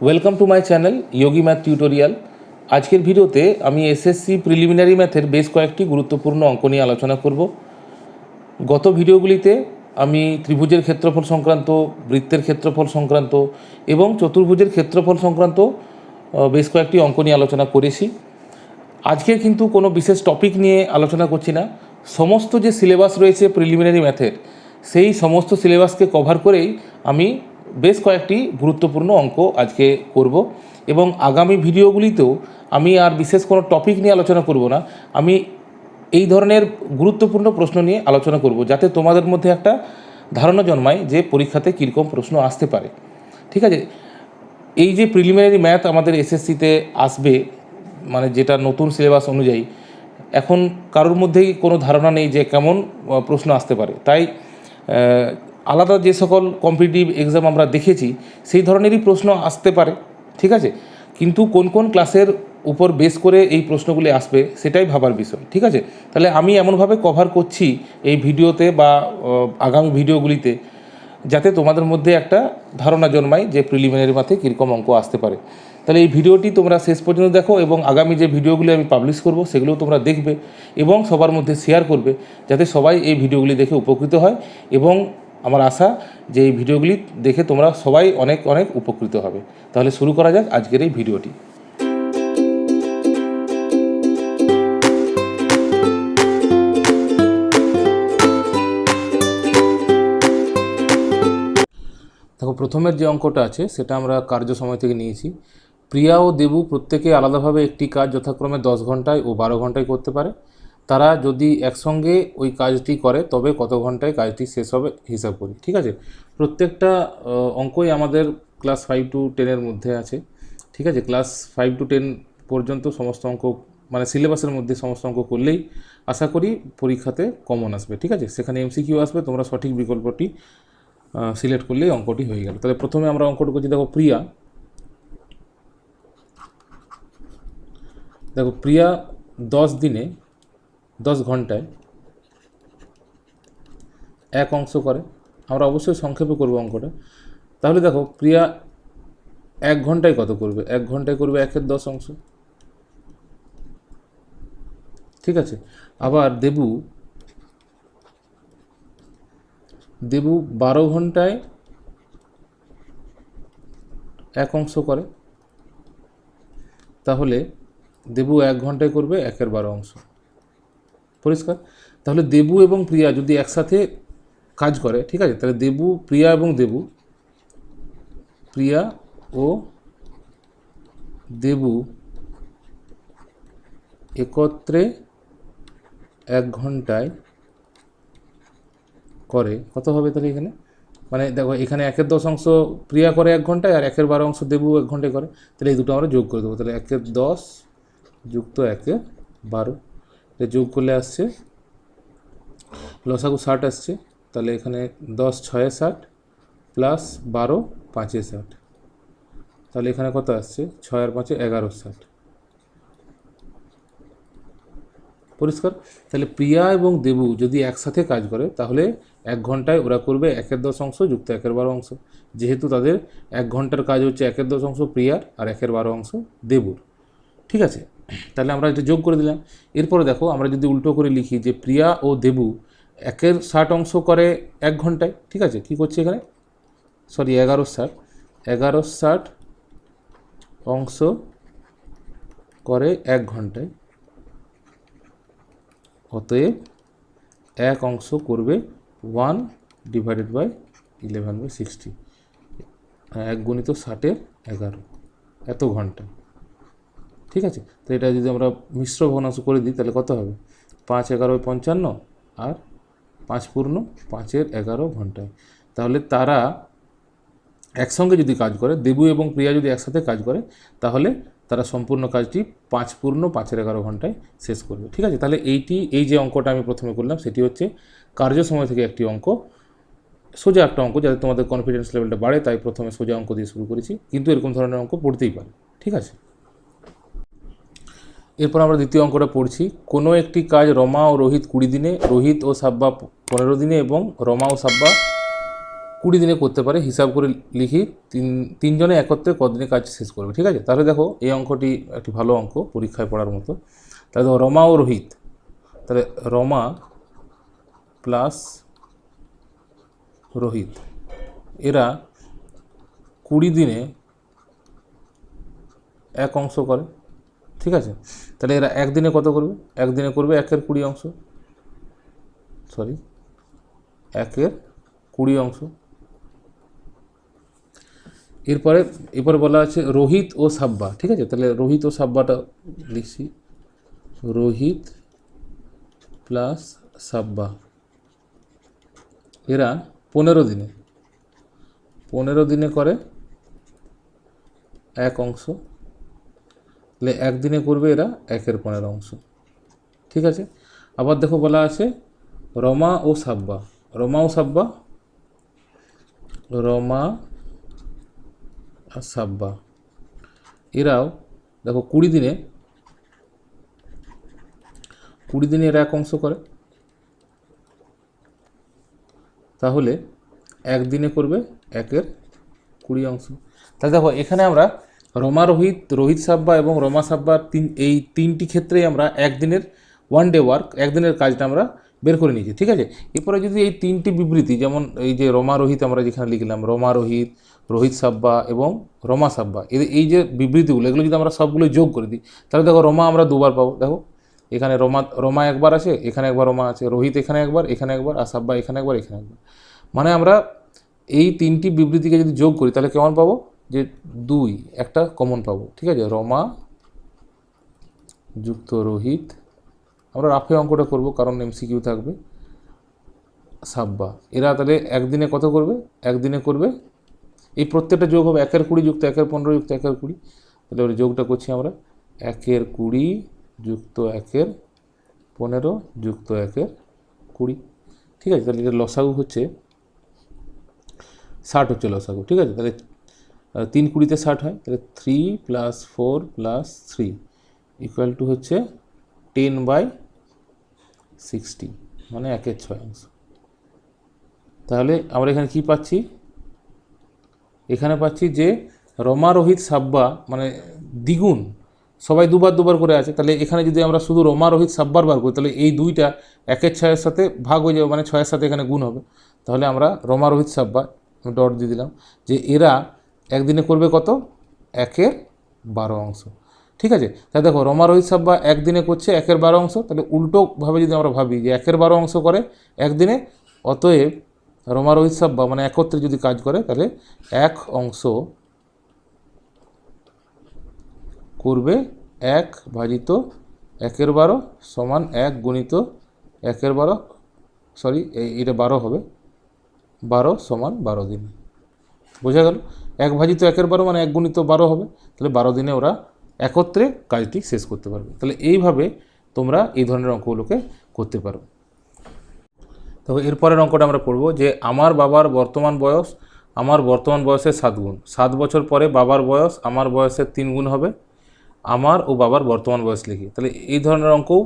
Welcome to my channel Yogi math tutorial. আজকের ভিডিওতে আমি এসএসসি প্রিলিমিনারি ম্যাথের বেশ কয়েকটি গুরুত্বপূর্ণ অঙ্ক নিয়ে আলোচনা করব। গত ভিডিওগুলিতে আমি ত্রিভুজের ক্ষেত্রফল সংক্রান্ত, বৃত্তের ক্ষেত্রফল সংক্রান্ত এবং চতুর্ভুজের ক্ষেত্রফল সংক্রান্ত বেশ কয়েকটি অঙ্ক নিয়ে আলোচনা করেছি। আজকে কিন্তু কোনো বিশেষ টপিক নিয়ে আলোচনা করছি না। সমস্ত যে সিলেবাস রয়েছে প্রিলিমিনারি ম্যাথের, সেই সমস্ত সিলেবাসকে কভার করেই আমি বেশ কয়েকটি গুরুত্বপূর্ণ অঙ্ক আজকে করব এবং আগামী ভিডিওগুলিতেও আমি আর বিশেষ কোনো টপিক নিয়ে আলোচনা করব না। আমি এই ধরনের গুরুত্বপূর্ণ প্রশ্ন নিয়ে আলোচনা করব, যাতে তোমাদের মধ্যে একটা ধারণা জন্মায় যে পরীক্ষাতে কীরকম প্রশ্ন আসতে পারে। ঠিক আছে, এই যে প্রিলিমিনারি ম্যাথ আমাদের এসএসসিতে আসবে, মানে যেটা নতুন সিলেবাস অনুযায়ী, এখন কারোর মধ্যেই কোনো ধারণা নেই যে কেমন প্রশ্ন আসতে পারে। তাই আলাদা যে সকল কম্পিটিটিভ এক্সাম আমরা দেখেছি, সেই ধরনেরই প্রশ্ন আসতে পারে। ঠিক আছে, কিন্তু কোন কোন ক্লাসের উপর বেস করে এই প্রশ্নগুলি আসবে সেটাই ভাবার বিষয়। ঠিক আছে, তাহলে আমি এমনভাবে কভার করছি এই ভিডিওতে বা আগামী ভিডিওগুলিতে, যাতে তোমাদের মধ্যে একটা ধারণা জন্মায় যে প্রিলিমিনারি ম্যাথে কীরকম অঙ্ক আসতে পারে। তাহলে এই ভিডিওটি তোমরা শেষ পর্যন্ত দেখো এবং আগামী যে ভিডিওগুলি আমি পাবলিশ করব সেগুলোও তোমরা দেখবে এবং সবার মধ্যে শেয়ার করবে, যাতে সবাই এই ভিডিওগুলি দেখে উপকৃত হয়। এবং আমার আশা যে এই ভিডিওগুলি দেখে তোমরা সবাই অনেক অনেক উপকৃত হবে। তাহলে শুরু করা যাক আজকের এই ভিডিওটি। দেখো, প্রথমের যে অঙ্কটা আছে সেটা আমরা কার্য সময় থেকে নিয়েছি। প্রিয়া ও দেবু প্রত্যেকে আলাদাভাবে একটি কাজ যথাক্রমে 10 ঘন্টায় ও 12 ঘন্টায় করতে পারে। তারা যদি একসঙ্গে ওই কাজটি করে তবে কত ঘন্টায় কাজটি শেষ হবে হিসাব করি। ঠিক আছে, প্রত্যেকটা অঙ্কই আমাদের ক্লাস 5 to 10 মধ্যে আছে। ঠিক আছে, ক্লাস 5 to 10 পর্যন্ত সমস্ত অঙ্ক, মানে সিলেবাসের মধ্যে সমস্ত অঙ্ক করলেই আশা করি পরীক্ষাতে কমন আসবে। ঠিক আছে, সেখানে এমসিকিউ আসবে, তোমরা সঠিক বিকল্পটি সিলেক্ট করলেই অঙ্কটি হয়ে গেল। তাহলে প্রথমে আমরা অঙ্কটা করছি। দেখো প্রিয়া 10 দিনে 10 ঘন্টায় এক অংশ করে। আমরা অবশ্যই সংক্ষেপে করব অঙ্কটা। তাহলে দেখো, প্রিয়া 1 ঘন্টায় কত করবে? 1 ঘন্টায় করবে 1/10 অংশ। ঠিক আছে, আবার দেবু 12 ঘন্টায় এক অংশ করে। তাহলে দেবু 1 ঘন্টায় করবে 1/12 অংশ। পরিষ্কার? তাহলে দেবু এবং প্রিয়া যদি একসাথে কাজ করে, ঠিক আছে, তাহলে প্রিয়া ও দেবু একত্রে 1 ঘন্টায় করে কত হবে? তাহলে এখানে মানে দেখো, এখানে 1/10 অংশ প্রিয়া করে 1 ঘন্টায়, আর 1/12 অংশ দেবু 1 ঘন্টায় করে। তাহলে এই দুটো আমরা যোগ করে দেবো। তাহলে 1/10 যুক্ত 1/12, এটা যোগ করলে আসছে লসাগু 60 আসছে। তাহলে এখানে 10 6 60 প্লাস 12 5 60, তাহলে এখানে কত আসছে? 6 আর 5 11 60। পরিষ্কার? তাহলে প্রিয়া এবং দেবু যদি একসাথে কাজ করে তাহলে 1 ঘন্টায় ওরা করবে 1/10 অংশ যুক্ত 1/12 অংশ। যেহেতু তাদের 1 ঘন্টার কাজ হচ্ছে 1/10 অংশ প্রিয়ার আর 1/12 অংশ দেবুর। ঠিক আছে, তাহলে আমরা এটা যোগ করে দিলাম। এরপরে দেখো, আমরা যদি উল্টো করে লিখি যে প্রিয়া ও দেবু 1/60 অংশ করে 1 ঘন্টায়। ঠিক আছে, কী করছি এখানে? 11/60 অংশ করে 1 ঘন্টায়। অতএব 1 অংশ করবে 1/11/60, 1 গুণিত 60 11 এত ঘন্টা। ঠিক আছে, তো এটা যদি আমরা মিশ্র ভগ্নাংশ করে দিই তাহলে কত হবে? 5 11 55 আর 5 পূর্ণ 5/11 ঘন্টায়। তাহলে তারা একসঙ্গে যদি কাজ করে, দেবু এবং প্রিয়া যদি একসাথে কাজ করে, তাহলে তারা সম্পূর্ণ কাজটি 5 পূর্ণ 5/11 ঘন্টায় শেষ করবে। ঠিক আছে, তাহলে এই যে অঙ্কটা আমি প্রথমে করলাম সেটি হচ্ছে কার্য সময় থেকে একটি অঙ্ক, সোজা একটা অঙ্ক, যাতে তোমাদের কনফিডেন্স লেভেলটা বাড়ে, তাই প্রথমে সোজা অঙ্ক দিয়ে শুরু করেছি, কিন্তু এরকম ধরনের অঙ্ক পড়তেই পারে। ঠিক আছে, এরপর আমরা দ্বিতীয় অঙ্কটা পড়ছি। কোনো একটি কাজ রমা ও রোহিত 20 দিনে, রোহিত ও সাব্বা 15 দিনে এবং রমা ও সাব্বা 20 দিনে করতে পারে, হিসাব করে লিখি তিনজনে একত্রে কদিনে কাজ শেষ করবে। ঠিক আছে, তাহলে দেখো এই অঙ্কটি একটি ভালো অঙ্ক, পরীক্ষায় পড়ার মতো। তাহলে দেখো রমা ও রোহিত, তাহলে রমা প্লাস রোহিত এরা 20 দিনে এক অংশ করে। ঠিক আছে, তাহলে এরা একদিনে কত করবে? একদিনে করবে 1/20 অংশ, সরি 1/20 অংশ। এরপরে বলা আছে রোহিত ও সাব্বা। ঠিক আছে, তাহলে রোহিত ও সাব্বাটা লিখছি, রোহিত প্লাস সাব্বা এরা 15 দিনে করে এক অংশ, তাহলে একদিনে করবে এরা 1/15 অংশ। ঠিক আছে, আবার দেখো বলা আছে রমা ও সাব্বা আর সাব্বা এরাও দেখো 20 দিনে এরা এক অংশ করে, তাহলে একদিনে করবে 1/20 অংশ। তাহলে দেখো এখানে আমরা রমা রোহিত সাব্বা এবং রমা সাব্বার এই তিনটি ক্ষেত্রেই আমরা একদিনের ওয়ান ডে ওয়ার্ক, একদিনের কাজটা আমরা বের করে নিয়েছি। ঠিক আছে, এরপরে যদি এই তিনটি বিবৃতি, যেমন এই যে রমা রোহিত আমরা যেখানে লিখলাম রমা রোহিত সাব্বা এবং রমা সাব্বা, এই যে বিবৃতিগুলো, এগুলো যদি আমরা সবগুলো যোগ করে দিই, তাহলে দেখো রমা আমরা দুবার পাবো। দেখো এখানে রমা একবার আছে, এখানে একবার রমা আছে, রোহিত এখানে একবার, আর সাব্বা এখানে একবার। মানে আমরা এই তিনটি বিবৃতিকে যদি যোগ করি তাহলে কেমন পাবো? যে 2 একটা কমন পাবো। ঠিক আছে, রমা যুক্ত রোহিত, আমরা রাফে অঙ্কটা করব কারণ MCQ থাকবে, সাব্বা এরা তাহলে একদিনে কত করবে? একদিনে করবে, এই প্রত্যেকটা যোগ হবে 1/20 যুক্ত 1/15 যুক্ত 1/20। তাহলে ওই যোগটা করছি আমরা, 1/20 যুক্ত 1/15 যুক্ত 1/20। ঠিক আছে, তাহলে এটা লসাগু হচ্ছে 60 হচ্ছে লসাগু। ঠিক আছে, তাহলে 3 20-তে 60 হয়, তাহলে 3 + 4 + 3 = হচ্ছে 10/60, মানে 1/6 অংশ। তাহলে আমরা এখানে কি পাচ্ছি? এখানে পাচ্ছি যে রমা রোহিত সাব্বা মানে দ্বিগুণ, সবাই দুবার করে আছে। তাহলে এখানে যদি আমরা শুধু রমা রোহিত সাব্বার বার করি, তাহলে এই দুইটা 1/6 সাথে ভাগ হয়ে যাবে, মানে 6-এর সাথে এখানে গুণ হবে। তাহলে আমরা রমা রোহিত সাব্বা ডট দিয়ে দিলাম যে এরা একদিনে করবে কত? 1/12 অংশ। ঠিক আছে, তাহলে দেখো রমা রোহিত সাব্বা একদিনে করছে 1/12 অংশ, তাহলে উল্টোভাবে যদি আমরা ভাবি যে 1/12 অংশ করে একদিনে, অতএব রমা রোহিত সাব্বা মানে একত্রে যদি কাজ করে তাহলে 1 অংশ করবে 1/1/12 সমান 1 গুণিত 1/12, সরি এটা 12 হবে, 12 সমান 12 দিন। বোঝা গেল? 1/1/12 মানে 1 গুণিত 12 হবে, তাহলে 12 দিনে ওরা একত্রে কাজটি শেষ করতে পারবে। তাহলে এইভাবে তোমরা এই ধরনের অঙ্কগুলোকে করতে পারো। তবে এরপরের অঙ্কটা আমরা পড়ব যে আমার বাবার বর্তমান বয়স আমার বর্তমান বয়সের 7 গুণ। 7 বছর পরে বাবার বয়স আমার বয়সের 3 গুণ হবে। আমার ও বাবার বর্তমান বয়স লিখি। তাহলে এই ধরনের অঙ্কও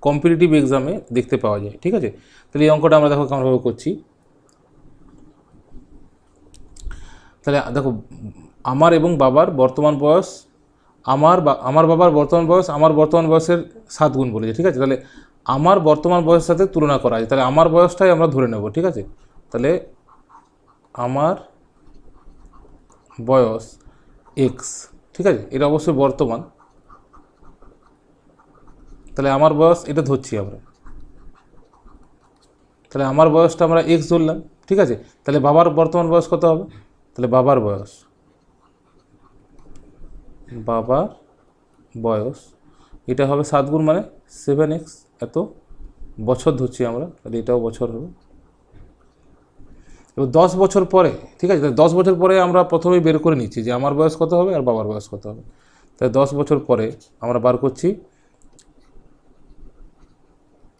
কম্পিটিটিভ এক্সামে দেখতে পাওয়া যায়। ঠিক আছে, তাহলে এই অঙ্কটা আমরা দেখো কেমনভাবে করছি। তাহলে দেখো আমার এবং বাবার বর্তমান বয়স, আমার বাবার বর্তমান বয়স আমার বর্তমান বয়সের 7 গুণ বলেছে। ঠিক আছে, তাহলে আমার বর্তমান বয়সের সাথে তুলনা করা যায়, তাহলে আমার বয়সটাই আমরা ধরে নেব। ঠিক আছে, তাহলে আমার বয়স x। ঠিক আছে, এটা অবশ্যই বর্তমান, তাহলে আমার বয়স এটা ধরছি আমরা, তাহলে আমার বয়সটা আমরা x ধরলাম। ঠিক আছে, তাহলে বাবার বর্তমান বয়স কত হবে? তাহলে বাবার বয়স এটা হবে 7 গুণ মানে 7x, এত বছর ধরছি আমরা, তাহলে এটাও বছর হবে। এবার 10 বছর পরে, ঠিক আছে, 10 বছর পরে আমরা প্রথমেই বের করে নিচ্ছি যে আমার বয়স কত হবে আর বাবার বয়স কত হবে। তাহলে 10 বছর পরে আমরা বার করছি,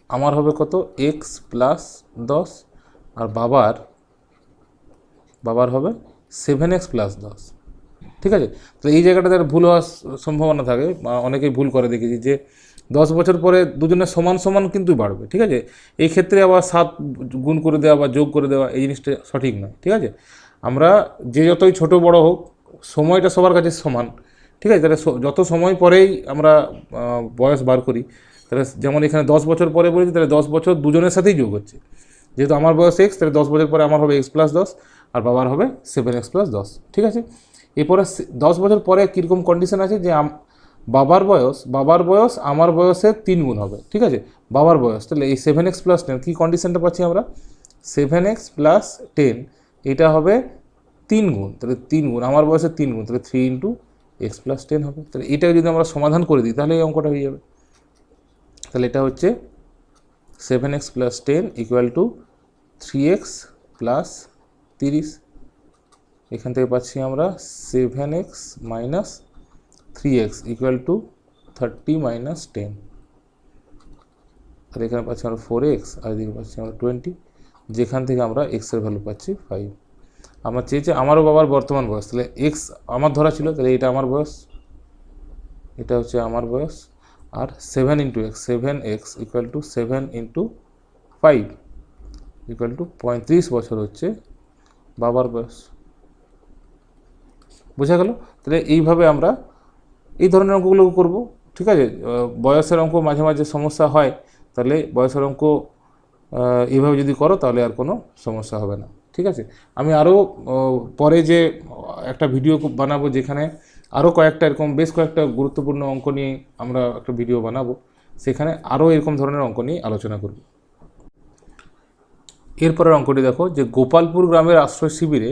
আমার হবে কত? x + 10, আর বাবার হবে 7x + 10। ঠিক আছে, তাহলে এই জায়গাটাতে ভুল হওয়ার সম্ভাবনা থাকে, অনেকেই ভুল করে দেখেছি যে 10 বছর পরে দুজনের সমান সমান কিন্তু বাড়বে, ঠিক আছে। এই ক্ষেত্রে আবার 7 গুণ করে দেওয়া বা যোগ করে দেওয়া এই জিনিসটা সঠিক নয়, ঠিক আছে। আমরা যে যতই ছোট বড় হোক সময়টা সবার কাছে সমান, ঠিক আছে। তাহলে যত সময় পরেই আমরা বয়স বার করি, তাহলে যেমন এখানে 10 বছর পরে বলেছি, তাহলে 10 বছর দুজনের সাথেই যোগ হচ্ছে। যেহেতু আমার বয়স x, তাহলে 10 বছর পরে আমার হবে x+10 আর বাবার হবে 7x+10, ঠিক আছে। এরপরে 10 বছর পরে কীরকম কন্ডিশন আছে যে বাবার বয়স আমার বয়সের 3 গুণ হবে, ঠিক আছে, বাবার বয়স। তাহলে এই 7x+10 কী কন্ডিশনটা পাচ্ছি আমরা, 7x+10 এটা হবে 3 গুণ, তাহলে 3 গুণ আমার বয়সের 3 গুণ, তাহলে 3 × x+10 হবে। তাহলে এটাকে যদি আমরা সমাধান করে দিই তাহলে এই অঙ্কটা হয়ে যাবে। তাহলে এটা হচ্ছে 7x+10 = 3x+30। এখান থেকে পাচ্ছি আমরা 7x - 3x = 30 - 10। আর এখানে পাচ্ছি আমরা 4x, আর এদিকে পাচ্ছি আমরা 20, যেখান থেকে আমরা x এর ভ্যালু পাচ্ছি 5। আমার চেয়েছে আমারও বাবার বর্তমান বয়স, তাহলে x আমার ধরা ছিল, তাহলে এটা আমার বয়স, এটা হচ্ছে আমার বয়স। আর 7 × x, 7x = 7 × 5 = 35 বছর হচ্ছে বাবার বয়স। বোঝা গেল? তাহলে এইভাবে আমরা এই ধরনের অঙ্কগুলো করব, ঠিক আছে। বয়সের অঙ্ক মাঝে মাঝে সমস্যা হয়, তাহলে বয়সের অঙ্ক এইভাবে যদি করো তাহলে আর কোনো সমস্যা হবে না, ঠিক আছে। আমি আরও পরে যে একটা ভিডিও বানাবো যেখানে আরও কয়েকটা এরকম বেশ কয়েকটা গুরুত্বপূর্ণ অঙ্ক নিয়ে আমরা একটা ভিডিও বানাবো, সেখানে আরও এরকম ধরনের অঙ্ক নিয়ে আলোচনা করব। এরপরের অঙ্কটি দেখো যে গোপালপুর গ্রামের আশ্রয় শিবিরে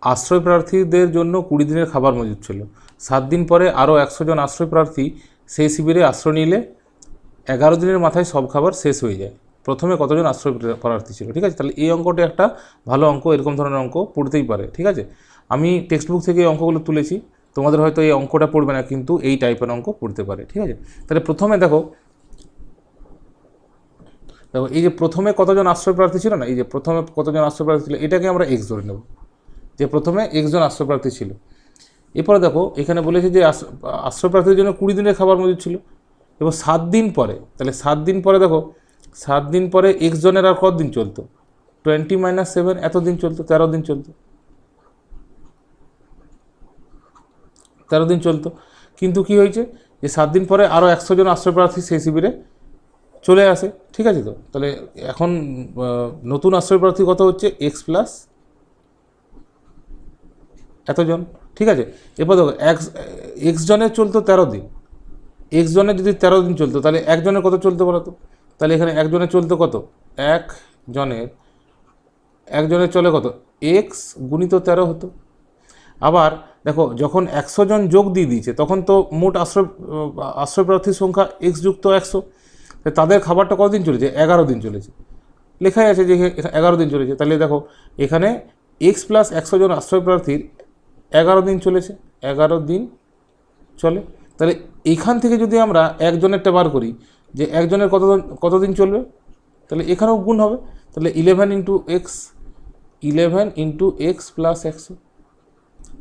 আশ্রয় প্রার্থীদের জন্য 20 দিনের খাবার মজুদ ছিল। 7 দিন পরে আরও 100 জন আশ্রয় প্রার্থী সেই শিবিরে আশ্রয় নিলে 11 দিনের মাথায় সব খাবার শেষ হয়ে যায়। প্রথমে কতজন আশ্রয় প্রার্থী ছিল, ঠিক আছে। তাহলে এই অঙ্কটি একটা ভালো অঙ্ক, এরকম ধরনের অঙ্ক পড়তেই পারে, ঠিক আছে। আমি টেক্সট বুক থেকে এই অঙ্কগুলো তুলেছি, তোমাদের হয়তো এই অঙ্কটা পড়বে না, কিন্তু এই টাইপের অঙ্ক পড়তে পারে, ঠিক আছে। তাহলে প্রথমে দেখো এই যে প্রথমে কতজন আশ্রয় প্রার্থী ছিল না, এই যে প্রথমে কতজন আশ্রয় প্রার্থী ছিল এটাকে আমরা x ধরে নেব, যে প্রথমে x জন আশ্রয় প্রার্থী ছিল। এরপরে দেখো এখানে বলেছে যে আশ্রয় প্রার্থীদের জন্য 20 দিনের খাবার মজুদ ছিল, এবং 7 দিন পরে, তাহলে 7 দিন পরে দেখো 7 দিন পরে x জনের আর কত দিন চলতো, 20 - 7 এত দিন চলতো, 13 দিন চলতো, 13 দিন চলতো। কিন্তু কি হয়েছে যে 7 দিন পরে আরও 100 জন আশ্রয় প্রার্থী সেই শিবিরে চলে আসে, ঠিক আছে। তো তাহলে এখন নতুন আশ্রয় প্রার্থী কত হচ্ছে, x + এতজন, ঠিক আছে। এরপর দেখো x জনের চলতো 13 দিন, x জনের যদি 13 দিন চলতো তাহলে একজনের কত চলতো বলো তো। তাহলে এখানে একজনের চলতো কত, একজনের চলে কত, x × 13 হতো। আবার দেখো যখন 100 জন যোগ দিয়ে দিয়েছে তখন তো মোট আশ্রয় প্রার্থীর সংখ্যা x + 100, তাদের খাবারটা কতদিন চলেছে, 11 দিন চলেছে, লেখাই আছে যে 11 দিন চলেছে। তাহলে দেখো এখানে x + 100 জন আশ্রয় প্রার্থীর 11 দিন চলেছে, 11 দিন চলে। তাহলে এইখান থেকে যদি আমরা একজনেরটা বার করি যে একজনের কতদিন চলবে, তাহলে এখানেও গুণ হবে, তাহলে 11 × x, 11 × x + 100,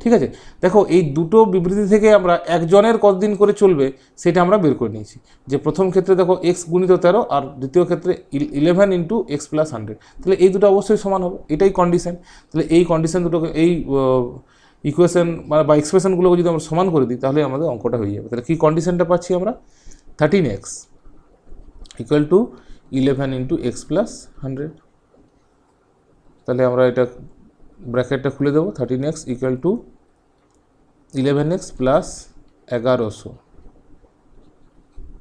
ঠিক আছে। দেখো এই দুটো বিবৃতি থেকে আমরা একজনের কতদিন করে চলবে সেটা আমরা বের করে নিয়েছি, যে প্রথম ক্ষেত্রে দেখো x × 13 আর দ্বিতীয় ক্ষেত্রে 11 × x + 100, তাহলে এই দুটো অবশ্যই সমান হবে, এটাই কন্ডিশন। তাহলে এই কন্ডিশন দুটোকে, এই ইকুয়েশন বা এক্সপ্রেশনগুলোকে যদি আমরা সমান করে দিই তাহলে আমাদের অঙ্কটা হয়ে যাবে। তাহলে কী কন্ডিশনটা পাচ্ছি আমরা, 13x = 11 × x + 100। তাহলে আমরা এটা ব্র্যাকেটটা খুলে দেবো, 13x = 11x + 1100।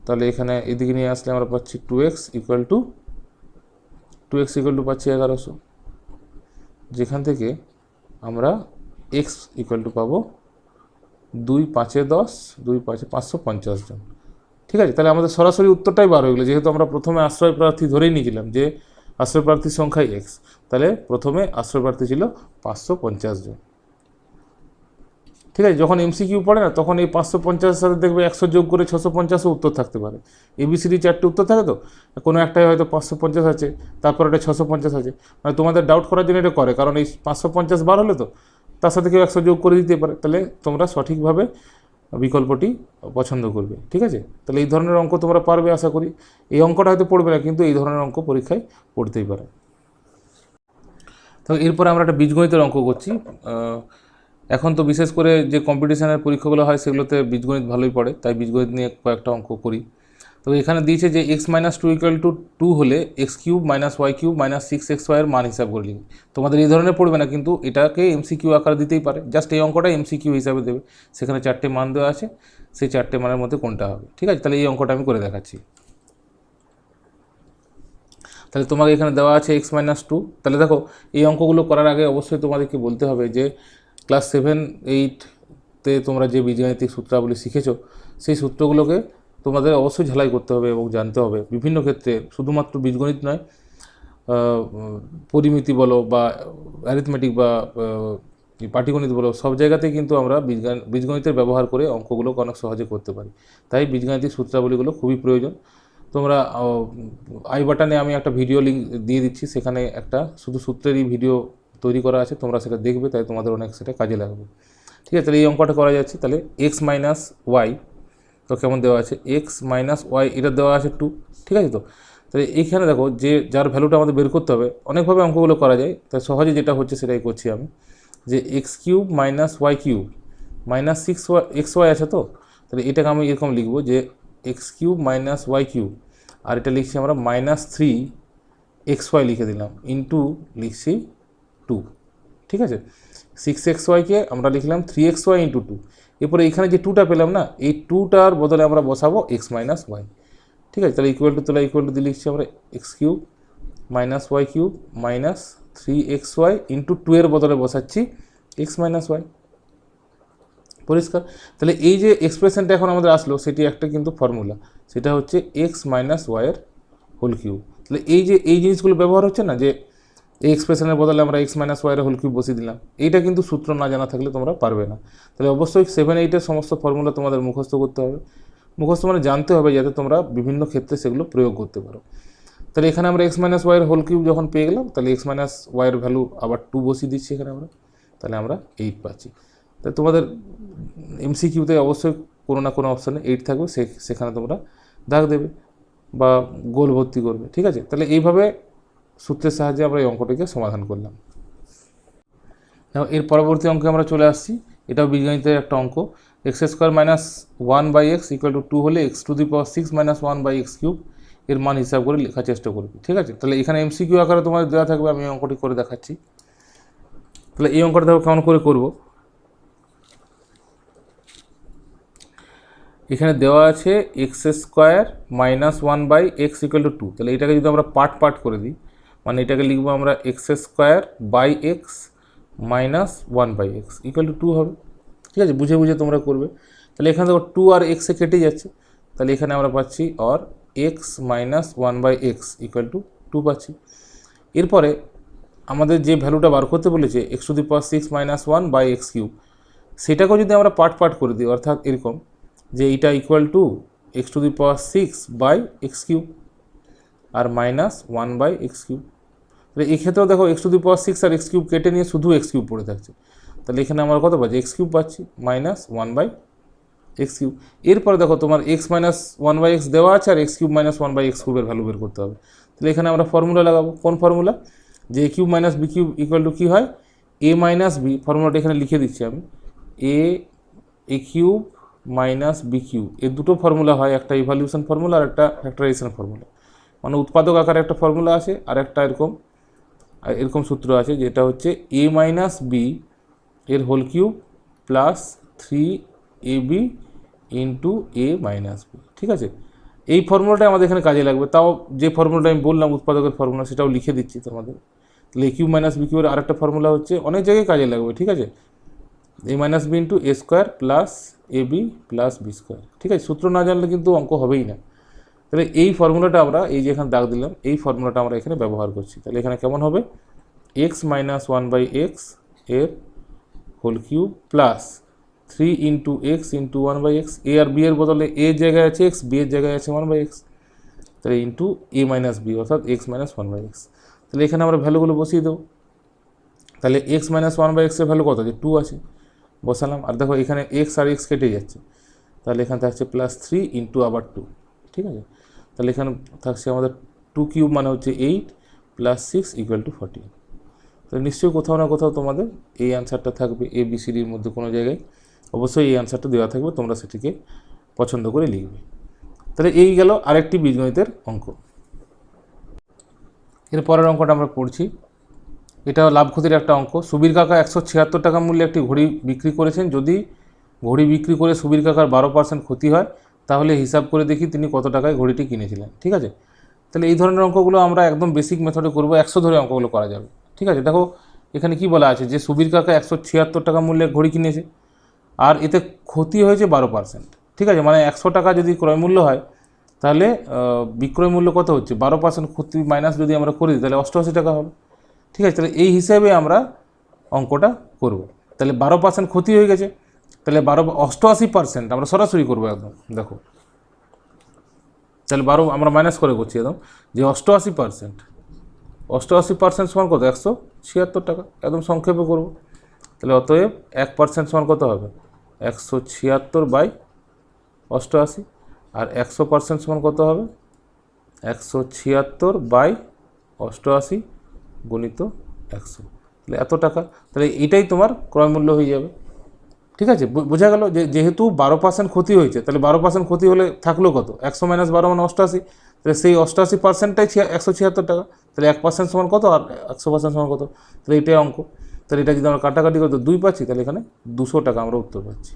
তাহলে এখানে এদিকে নিয়ে আসলে আমরা পাচ্ছি 2x = পাচ্ছি 1100, যেখান থেকে আমরা x = পাবো 2 × 5 = 10, 2 × 5 = 550 জন, ঠিক আছে। তাহলে আমাদের সরাসরি উত্তরটাই বার হয়ে গেলো, যেহেতু আমরা প্রথমে আশ্রয় প্রার্থী ধরেই নিয়েছিলাম যে আশ্রয় প্রার্থীর সংখ্যাই x, তাহলে প্রথমে আশ্রয় প্রার্থী ছিল 550 জন, ঠিক আছে। যখন MCQ পড়ে না তখন এই 550-এর সাথে দেখবে 100 যোগ করে 650 উত্তর থাকতে পারে। ABCD 4টে উত্তর থাকে, তো কোনো একটাই হয়তো 550 আছে, তারপর এটা 650 আছে, মানে তোমাদের ডাউট করার জন্য এটা করে, কারণ এই 550 বার হলে তো তার সাথে কেউ 100 যোগ করে দিতে পারে। তাহলে তোমরা সঠিকভাবে বিকল্পটি পছন্দ করবে। ঠিক আছে, তাহলে এই ধরনের অঙ্ক তোমরা পারবে আশা করি। এই অঙ্কটা হয়তো পড়বে না, কিন্তু এই ধরনের অঙ্ক পরীক্ষায় পড়তেই পারে। তো এরপরে আমরা একটা বীজগণিতের অঙ্ক করছি। এখন তো বিশেষ করে যে কম্পিটিশনের পরীক্ষাগুলো হয় সেগুলোতে বীজগণিত ভালোই পড়ে, তাই বীজগণিত নিয়ে কয়েকটা অঙ্ক করি। তো এখানে দিয়েছে যে x - 2 = 2 হলে x³ - y³ - 6xy এর মান হিসাব করে লিখি। তোমাদের এই ধরনের পড়বে না, কিন্তু এটাকে MCQ আকারে দিতেই পারে। জাস্ট এই অঙ্কটা MCQ হিসাবে দেবে, সেখানে 4টে মান দেওয়া আছে, সেই 4টে মানের মধ্যে কোনটা হবে। ঠিক আছে, তাহলে এই অঙ্কটা আমি করে দেখাচ্ছি। তাহলে তোমাকে এখানে দেওয়া আছে x - 2। তাহলে দেখো, এই অঙ্কগুলো করার আগে অবশ্যই তোমাদেরকে বলতে হবে যে ক্লাস 7, 8-তে তোমরা যে বীজগাণিতিক সূত্রাবলী শিখেছো, সেই সূত্রগুলোকে তোমাদের অবশ্যই ঝালাই করতে হবে এবং জানতে হবে। বিভিন্ন ক্ষেত্রে শুধুমাত্র বীজগণিত নয়, পরিমিতি বলো বা অ্যারিথমেটিক বা পাটিগণিত বলো, সব জায়গাতেই কিন্তু আমরা বীজগণিতের ব্যবহার করে অঙ্কগুলো অনেক সহজে করতে পারি। তাই বীজগাণিতিক সূত্রাবলীগুলো খুবই প্রয়োজন। তোমরা আই বাটনে আমি একটা ভিডিও লিঙ্ক দিয়ে দিচ্ছি, সেখানে একটা শুধু সূত্রেরই ভিডিও তৈরি করা আছে, তোমরা সেটা দেখবে, তাই তোমাদের অনেক সেটা কাজে লাগবে। ঠিক আছে, তাহলে এই অঙ্কটা করা যাচ্ছে। তাহলে x - y, তো কেমন দেওয়া আছে x - y, এটা দেওয়া আছে 2। ঠিক আছে, তো তাহলে এইখানে দেখো যে যার ভ্যালুটা আমাদের বের করতে হবে, অনেকভাবে অঙ্কগুলো করা যায়, তাই সহজে যেটা হচ্ছে সেটাই করছি আমি। যে x³ - y³ - 6xy আছে, তো তাহলে এটাকে আমি এরকম লিখবো যে x³ - y³ আর এটা লিখছি আমরা -3xy লিখে দিলাম, ইন্টু লিখছি 2। ঠিক আছে, 6xyকে আমরা লিখলাম 3xy × 2। এরপরে এখানে যে 2টা পেলাম না, এই 2টার বদলে আমরা বসাবো x - y। ঠিক আছে, তাহলে ইকুয়াল টু দিয়ে লিখছি আমরা x³ - y³ - 3xy × 2 এর বদলে বসাচ্ছি x - y। পরিষ্কার? তাহলে এই যে এক্সপ্রেশনটা এখন আমাদের আসলো, সেটি একটা কিন্তু ফর্মুলা, সেটা হচ্ছে x - y এর হোল কিউব। তাহলে এই যে এই জিনিসগুলো ব্যবহার হচ্ছে না, যে এই এক্সপ্রেশনের বদলে আমরা x - y এর হোল কিউব বসিয়ে দিলাম, এইটা কিন্তু সূত্র না জানা থাকলে তোমরা পারবে না। তাহলে অবশ্যই 7, 8-এর সমস্ত ফর্মুলা তোমাদের মুখস্থ করতে হবে। মুখস্থ মানে জানতে হবে, যাতে তোমরা বিভিন্ন ক্ষেত্রে সেগুলো প্রয়োগ করতে পারো। তাহলে এখানে আমরা x - y এর হোল কিউব যখন পেয়ে গেলাম, তাহলে x - y এর ভ্যালু আবার 2 বসিয়ে দিচ্ছি এখানে আমরা, তাহলে আমরা 8 পাচ্ছি। তাই তোমাদের MCQতে অবশ্যই কোনো না কোনো অপশানে 8 থাকবে, সেখানে তোমরা দাগ দেবে বা গোল ভর্তি করবে। ঠিক আছে, তাহলে এইভাবে সূত্রের সাহায্যে আমরা এই অঙ্কটিকে সমাধান করলাম। এর পরবর্তী অঙ্কে আমরা চলে আসছি। এটাও বীজগণিতের একটা অঙ্ক। x² - 1/x = 2 হলে x⁶ - 1/x³ এর মান হিসাব করে লেখার চেষ্টা করবি। ঠিক আছে, তাহলে এখানে MCQ আকারে তোমাদের দেওয়া থাকবে, আমি অঙ্কটি করে দেখাচ্ছি। তাহলে এই অঙ্কটা দেখো কেমন করে করব। এখানে দেওয়া আছে x² - 1/x = 2। তাহলে এটাকে যদি আমরা পার্ট করে দিই, মানে এটাকে লিখবো আমরা x² - 1/x = 2 হবে। ঠিক আছে, বুঝে তোমরা করবে। তাহলে এখানে দেখো 2 আর x কেটে যাচ্ছে, তাহলে এখানে আমরা পাচ্ছি আর x - 1/x = 2 পাচ্ছি। এরপরে আমাদের যে ভ্যালুটা বার করতে বলেছে x⁶ - 1/x³, সেটাকেও যদি আমরা পার্ট করে দিই, অর্থাৎ এরকম যে এইটা equal to x⁶/x³ R -1/x³। তাহলে এক্ষেত্রেও দেখো x⁶ আর x³ কেটে নিয়ে শুধু x³ পড়ে থাকছে, তাহলে এখানে আমরা কত পাচ্ছি x³ পাচ্ছি -1/x³। এরপরে দেখো তোমার x - 1/x দেওয়া আছে আর x³ - 1/x³ এর ভ্যালু বের করতে হবে। তাহলে এখানে আমরা ফর্মুলা লাগাবো। কোন ফর্মুলা? যে a³ - b³ = কী হয়, a - b। ফর্মুলাটা এখানে লিখে দিচ্ছি আমি, a³ - b³ এর দুটো ফর্মুলা হয়, একটা ইভ্যালুয়েশন ফর্মুলা আর একটা ফ্যাক্টরাইজেশন ফর্মুলা। মানে উৎপাদক আকারে একটা ফর্মুলা আছে আর একটা এরকম সূত্র আছে, যেটা হচ্ছে a - b এর whole cube plus 3ab × a - b। ঠিক আছে, এই ফর্মুলাটা আমাদের এখানে কাজে লাগবে। তাও যে ফর্মুলাটা আমি বললাম উৎপাদকের ফর্মুলা, সেটাও লিখে দিচ্ছি তোমাদের। তাহলে a³ - b³ এর আরেকটা ফর্মুলা হচ্ছে, অনেক জায়গায় কাজে লাগবে। ঠিক আছে, a - b × a² plus ab plus b²। ঠিক আছে, সূত্র না জানলে কিন্তু অঙ্ক হবেই না। তাহলে এই ফর্মুলাটা আমরা, এই যে এখানে দাগ দিলাম, এই ফর্মুলাটা আমরা এখানে ব্যবহার করছি। তাহলে এখানে কেমন হবে, x - 1/x এর whole cube plus 3 × x × 1/x, a আর b এর বদলে a এর জায়গায় আছে x, b এর জায়গায় আছে 1/x, তাহলে ইন্টু a - b অর্থাৎ x - 1/x। তাহলে এখানে আমরা ভ্যালুগুলো বসিয়ে দেবো। তাহলে x - 1/x এর ভ্যালু কত আছে, 2 আছে, বসালাম। আর দেখো এখানে x আর x কেটে যাচ্ছে, তাহলে এখানে থাকছে +3 ইন্টু আবার 2, ঠিক আছে। তাহলে এখানে থাকছে আমাদের 2 কিউব মানে হচ্ছে 8 + 6 = 14। তাহলে নিশ্চয়ই কোথাও না কোথাও তোমাদের এই অ্যান্সারটা থাকবে, ABCDর মধ্যে কোনো জায়গায় অবশ্যই এই অ্যান্সারটা দেওয়া থাকবে, তোমরা সেটিকে পছন্দ করে লিখবে। তাহলে এই গেল আরেকটি বীজগণিতের অঙ্ক। এর পরের অঙ্কটা আমরা পড়ছি। এটা লাভ ক্ষতির একটা অঙ্ক। সুবীর কাকা 176 টাকা মূল্যে একটি ঘড়ি বিক্রি করেছেন। যদি ঘড়ি বিক্রি করে সুবীর কাকার 12% ক্ষতি হয়, তাহলে হিসাব করে দেখি তিনি কত টাকায় ঘড়িটি কিনেছিলেন, ঠিক আছে। তাহলে এই ধরনের অঙ্কগুলো আমরা একদম বেসিক মেথডে করব, 100 ধরে অঙ্কগুলো করা যাবে, ঠিক আছে। দেখো এখানে কি বলা আছে যে সুবীর কাকা 176 টাকা মূল্যে ঘড়ি কিনেছে আর এতে ক্ষতি হয়েছে 12%, ঠিক আছে। মানে 100 টাকা যদি ক্রয় মূল্য হয়, তাহলে বিক্রয় মূল্য কত হচ্ছে 12% ক্ষতি মাইনাস যদি আমরা করি তাহলে 88 টাকা হবে, ঠিক আছে। তাহলে এই হিসাবে আমরা অঙ্কটা করব। তাহলে 12% ক্ষতি হয়ে গেছে, তাহলে 88% আমরা সরাসরি করবো একদম। দেখো তাহলে 12 আমরা মাইনাস করে করছি একদম, যে 88% সমান কত 176 টাকা, একদম সংক্ষেপে করব। তাহলে অতএব 1% সমান কত হবে 176/88, আর 100% সমান কত হবে 176/88 গুণিত 100, তাহলে এত টাকা। তাহলে এটাই তোমার ক্রয় মূল্য হয়ে যাবে, ঠিক আছে। বোঝা গেল যে যেহেতু 12% ক্ষতি হয়েছে, তাহলে 12% ক্ষতি হলে থাকলো কত 100 - 12 মানে 88, তাহলে সেই 88%টাই 176 টাকা। তাহলে 1% সমান কত আর 100% সমান কত, তাহলে এটাই অঙ্ক। তাহলে এটা যদি আমরা কাটাকাটি করতে 2 পাচ্ছি, তাহলে এখানে 200 টাকা আমরা উত্তর পাচ্ছি।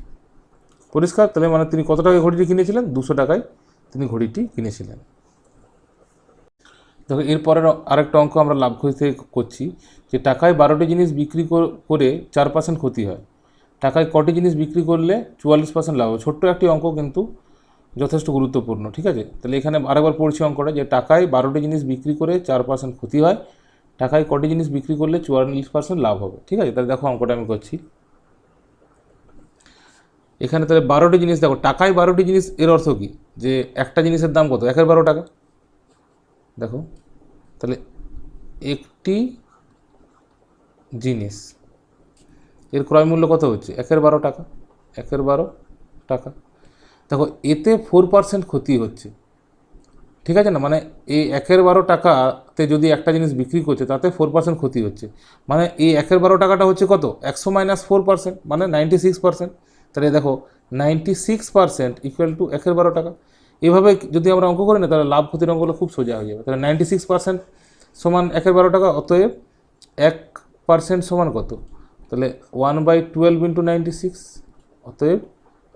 পরিষ্কার? তাহলে মানে তিনি কত টাকায় ঘড়িটি কিনেছিলেন, 200 টাকায় তিনি ঘড়িটি কিনেছিলেন। দেখো এরপরের আরেকটা অঙ্ক আমরা লাভ ক্ষতি থেকে করছি, যে টাকায় 12টি জিনিস বিক্রি করে 4% ক্ষতি হয়, টাকায় কটি জিনিস বিক্রি করলে 44% লাভ হবে। ছোট্ট একটি অঙ্ক কিন্তু যথেষ্ট গুরুত্বপূর্ণ, ঠিক আছে। তাহলে এখানে আরেকবার পড়ছি অঙ্কটা, যে টাকায় 12টি জিনিস বিক্রি করে 4% ক্ষতি হয়, টাকায় কটি জিনিস বিক্রি করলে 44% লাভ হবে, ঠিক আছে। তাহলে দেখো অঙ্কটা আমি করছি। এখানে তাহলে 12টি জিনিস, দেখো টাকায় 12টি জিনিস এর অর্থ কী, যে একটা জিনিসের দাম কত 1/12 টাকা। দেখো তাহলে একটি জিনিস এর ক্রয় মূল্য কত হচ্ছে 1/12 টাকা, 1/12 টাকা। দেখো এতে 4% ক্ষতি হচ্ছে, ঠিক আছে না। মানে এই 1/12 টাকাতে যদি একটা জিনিস বিক্রি করছে তাতে 4% ক্ষতি হচ্ছে, মানে এই 1/12 টাকাটা হচ্ছে কত 100 - 4% মানে 96%। তাহলে দেখো 96% = 1/12 টাকা। এভাবে যদি আমরা অঙ্ক করি না, তাহলে লাভ ক্ষতির অঙ্কগুলো খুব সোজা হয়ে যাবে। তাহলে 96% সমান 1/12 টাকা, অতএব 1% সমান কত, তাহলে 1/12 × 96, অতএব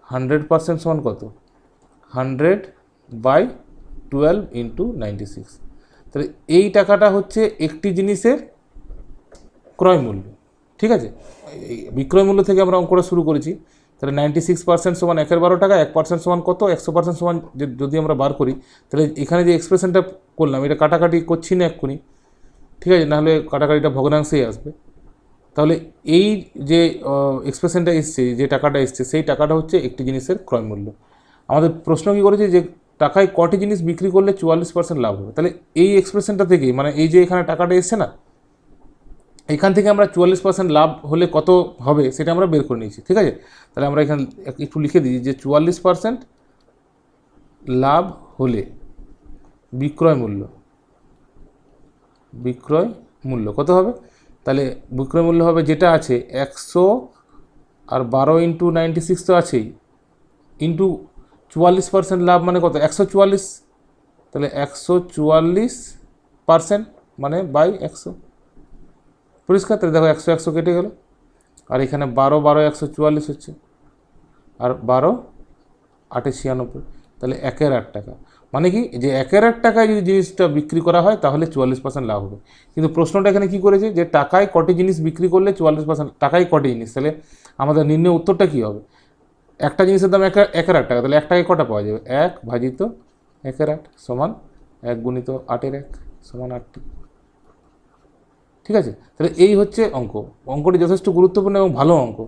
100% সমান কত 100/12 × 96। তাহলে এই টাকাটা হচ্ছে একটি জিনিসের ক্রয় মূল্য, ঠিক আছে। বিক্রয় মূল্য থেকে আমরা অঙ্কটা শুরু করেছি। তাহলে 96% সমান 1/12 টাকা, 1% সমান কত 100% সমান যদি আমরা বার করি, তাহলে এখানে যে এক্সপ্রেশনটা করলাম এটা কাটাকাটি করছি না এক্ষুনি, ঠিক আছে, নাহলে কাটাকাটিটা ভগ্নাংশেই আসবে। তাহলে এই যে এক্সপ্রেশনটা এসছে, যে টাকাটা এসছে, সেই টাকাটা হচ্ছে একটি জিনিসের ক্রয় মূল্য। আমাদের প্রশ্ন কী করেছে, যে টাকায় কটি জিনিস বিক্রি করলে 44% লাভ হবে। তাহলে এই এক্সপ্রেশনটা থেকেই, মানে এই যে এখানে টাকাটা এসছে না, এখান থেকে আমরা 44% লাভ হলে কত হবে সেটা আমরা বের করে নিয়েছি, ঠিক আছে। তাহলে আমরা এখানে একটু লিখে দিই যে 44% লাভ হলে বিক্রয় মূল্য কত হবে, তাহলে বিক্রয় মূল্য হবে যেটা আছে 100 আর 12 × 96 তো আছেই, ইন্টু 44% লাভ মানে কত 144, তাহলে 144% মানে বাই 100। পরিষ্কার? তাহলে দেখো 100 100 কেটে গেল, আর এখানে 12 12 144 হচ্ছে, আর 12 8 96, তাহলে 1/8 টাকা। মানে কি, যে 1/8 টাকায় যদি জিনিসটা বিক্রি করা হয় তাহলে 44% লাভ হবে। কিন্তু প্রশ্নটা এখানে কী করেছে, যে টাকায় কটি জিনিস বিক্রি করলে 44%, টাকায় কটি জিনিস, তাহলে আমাদের নির্ণয় উত্তরটা কী হবে, একটা জিনিসের দাম 1/8 টাকা, তাহলে 1 টাকায় কটা পাওয়া যাবে 1 ভাজিত 1/8 সমান 1 গুণিত 8/1 সমান 8টি, ঠিক আছে। তাহলে এই হচ্ছে অঙ্ক। অঙ্কটি যথেষ্ট গুরুত্বপূর্ণ এবং ভালো অঙ্ক।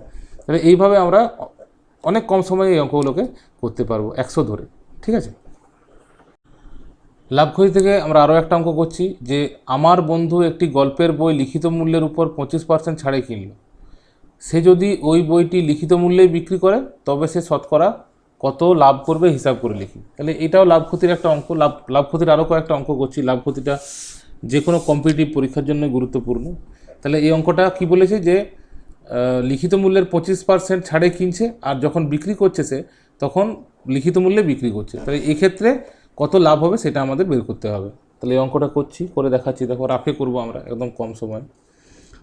তাহলে এইভাবে আমরা অনেক কম সময়ে এই অঙ্কগুলোকে করতে পারবো 100 ধরে, ঠিক আছে। লাভ ক্ষতি থেকে আমরা আরও একটা অঙ্ক করছি, যে আমার বন্ধু একটি গল্পের বই লিখিত মূল্যের উপর 25% ছাড়ে কিনল। সে যদি ওই বইটি লিখিত মূল্যেই বিক্রি করে তবে সে শতকরা কত লাভ করবে হিসাব করে লিখি। তাহলে এটাও লাভ ক্ষতির একটা অঙ্ক। লাভ ক্ষতির আরও কয়েকটা অঙ্ক করছি। লাভ ক্ষতিটা যে কোনো কম্পিটিটিভ পরীক্ষার জন্য গুরুত্বপূর্ণ। তাহলে এই অঙ্কটা কি বলেছে যে লিখিত মূল্যের 25% ছাড়ে কিনছে, আর যখন বিক্রি করছে সে তখন লিখিত মূল্যে বিক্রি করছে। তাহলে এক্ষেত্রে কত লাভ হবে সেটা আমাদের বের করতে হবে। তাহলে এই অঙ্কটা করছি, করে দেখাচ্ছি। দেখো রাফে করবো আমরা, একদম কম সময়।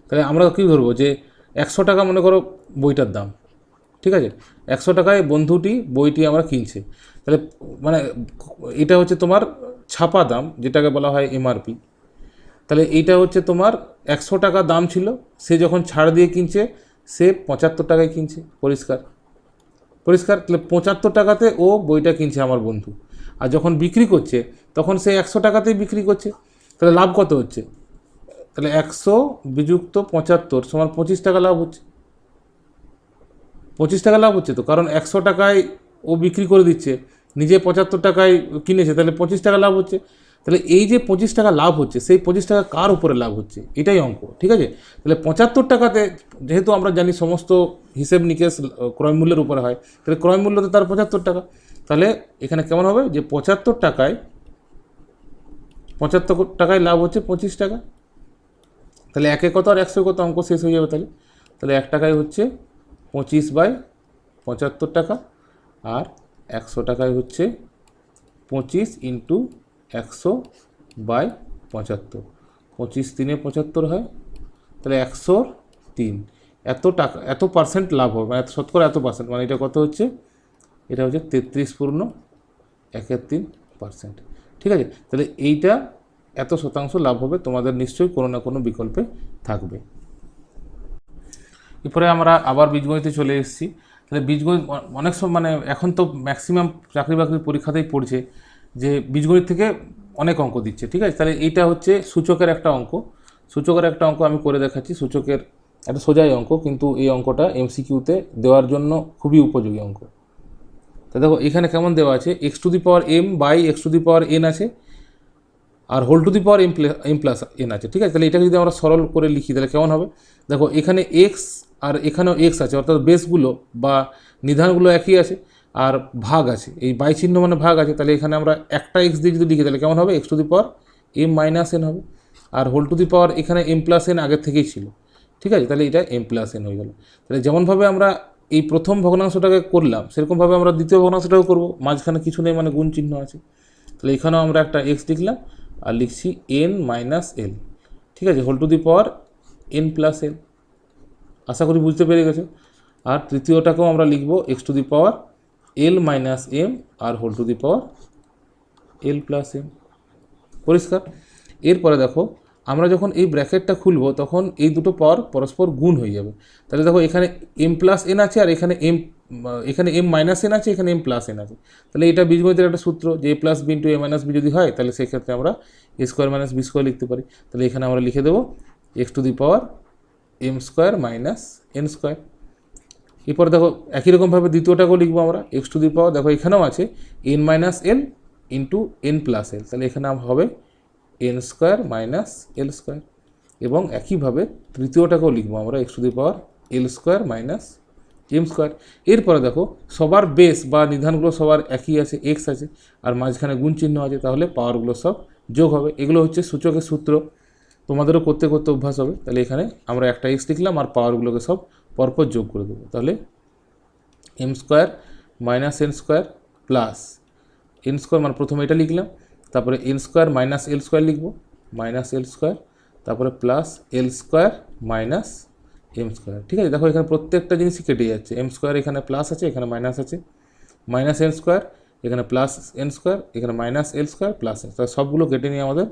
তাহলে আমরা কী ধরবো যে 100 টাকা মনে করো বইটার দাম, ঠিক আছে? 100 টাকায় বন্ধুটি বইটি আমরা কিনছে। তাহলে মানে এটা হচ্ছে তোমার ছাপা দাম, যেটাকে বলা হয় এমআরপি। তাহলে এইটা হচ্ছে তোমার 100 টাকা দাম ছিল, সে যখন ছাড় দিয়ে কিনছে সে 75 টাকায় কিনছে। পরিষ্কার? তাহলে 75 টাকাতে ও বইটা কিনছে আমার বন্ধু, আর যখন বিক্রি করছে তখন সে 100 টাকাতেই বিক্রি করছে। তাহলে লাভ কত হচ্ছে? তাহলে 100 বিযুক্ত 75 সমান 25 টাকা লাভ হচ্ছে। 25 টাকা লাভ হচ্ছে তো, কারণ 100 টাকায় ও বিক্রি করে দিচ্ছে, নিজে 75 টাকায় কিনেছে, তাহলে 25 টাকা লাভ হচ্ছে। তাহলে এই যে 25 টাকা লাভ হচ্ছে, সেই 25 টাকা কার উপরে লাভ হচ্ছে, এটাই অঙ্ক, ঠিক আছে? তাহলে 75 টাকাতে, যেহেতু আমরা জানি সমস্ত হিসেব নিকেশ ক্রয় মূল্যের উপরে হয়, তাহলে ক্রয় মূল্য তো তার 75 টাকা। তাহলে এখানে কেমন হবে যে 75 টাকায় লাভ হচ্ছে 25 টাকা। তাহলে 1 কত আর 100 কত, অঙ্ক শেষ হয়ে যাবে। তাহলে 1 টাকায় হচ্ছে 25/75 টাকা, আর 100 টাকায় হচ্ছে 25 ইন্টু 100/75। 25 3 75 হয়, তাহলে 103। এত টাকা, এত পার্সেন্ট লাভ হবে, মানে শতকরা এত পার্সেন্ট, মানে এটা কত হচ্ছে? এটা হচ্ছে 33.13%, ঠিক আছে? তাহলে এইটা এত শতাংশ লাভ হবে, তোমাদের নিশ্চয়ই কোনো না কোনো বিকল্পে থাকবে। এরপরে আমরা আবার বীজগণিতে চলে এসেছি। তাহলে বীজগণিত অনেক সময়, মানে এখন তো ম্যাক্সিমাম চাকরি বাকরির পরীক্ষাতেই পড়ছে যে বীজগণিত থেকে অনেক অঙ্ক দিচ্ছে, ঠিক আছে? তাহলে এইটা হচ্ছে সূচকের একটা অঙ্ক। আমি করে দেখাচ্ছি। সূচকের একটা সোজাই অঙ্ক, কিন্তু এই অঙ্কটা এমসিকিউতে দেওয়ার জন্য খুবই উপযোগী অঙ্ক। তা দেখো এখানে কেমন দেওয়া আছে, x⁴m/x⁴n আছে, আর whole to the power m+n আছে, ঠিক আছে? তাহলে এটাকে যদি আমরা সরল করে লিখি তাহলে কেমন হবে? দেখো এখানে এক্স আর এখানেও এক্স আছে, অর্থাৎ বেসগুলো বা নিধানগুলো একই আছে, আর ভাগ আছে, এই বাই চিহ্ন মানে ভাগ আছে। তাহলে এখানে আমরা একটা এক্স দিয়ে যদি লিখি তাহলে কেমন হবে? x⁴m−n হবে। আর হোল টু দি পাওয়ার এখানে m+n আগের থেকেই ছিল, ঠিক আছে? তাহলে এটা m+n হয়ে গেল। তাহলে যেমনভাবে আমরা এই প্রথম ভগ্নাংশটাকে করলাম, সেরকমভাবে আমরা দ্বিতীয় ভগ্নাংশটাও করব। মাঝখানে কিছু নেই, মানে গুণ চিহ্ন আছে। তাহলে এখানেও আমরা একটা এক্স লিখলাম, আর লিখছি n-l, ঠিক আছে? Whole to the power n+n। আশা করি বুঝতে পেরে গেছো। আর তৃতীয়টাকেও আমরা লিখব x⁴l-m R whole to the power l+m। পরিষ্কার? এরপরে দেখো আমরা যখন এই ব্র্যাকেটটা খুলব তখন এই দুটো পাওয়ার পরস্পর গুণ হয়ে যাবে। তাহলে দেখো এখানে m+n আছে, আর এখানে m-n আছে, এখানে m+n আছে। তাহলে এটা বীজগণিতের একটা সূত্র যে a+b × a-b যদি হয়, তাহলে সেক্ষেত্রে আমরা a² - b² লিখতে পারি। তাহলে এখানে আমরা লিখে দেবো x⁴m²-n²। এরপরে দেখো একই রকমভাবে দ্বিতীয়টাকেও লিখবো আমরা দেখো এখানেও আছে n-l × n+l, তাহলে এখানে হবে n² - l²। এবং একইভাবে তৃতীয়টাকেও লিখবো আমরা x⁴l² - এরপরে দেখো সবার বেস বা নিধানগুলো সবার একই আছে, এক্স আছে, আর মাঝখানে গুণ চিহ্ন আছে, তাহলে পাওয়ারগুলো সব যোগ হবে। এগুলো হচ্ছে সূচকের সূত্র, তোমাদেরও করতে করতে অভ্যাস হবে। তাহলে এখানে আমরা একটা এক্স লিখলাম, আর পাওয়ারগুলোকে সব পরপর যোগ করে দেবো। তাহলে m² - n² মানে প্রথমে এটা লিখলাম, তারপরে n² - l² লিখবো, -l², তারপরে +l² - m², ঠিক আছে? দেখো এখানে প্রত্যেকটা জিনিসই কেটে যাচ্ছে। m² এখানে প্লাস আছে, এখানে মাইনাস আছে, -n², এখানে +n², এখানে -l², +n, তাহলে সবগুলো কেটে নিয়ে আমাদের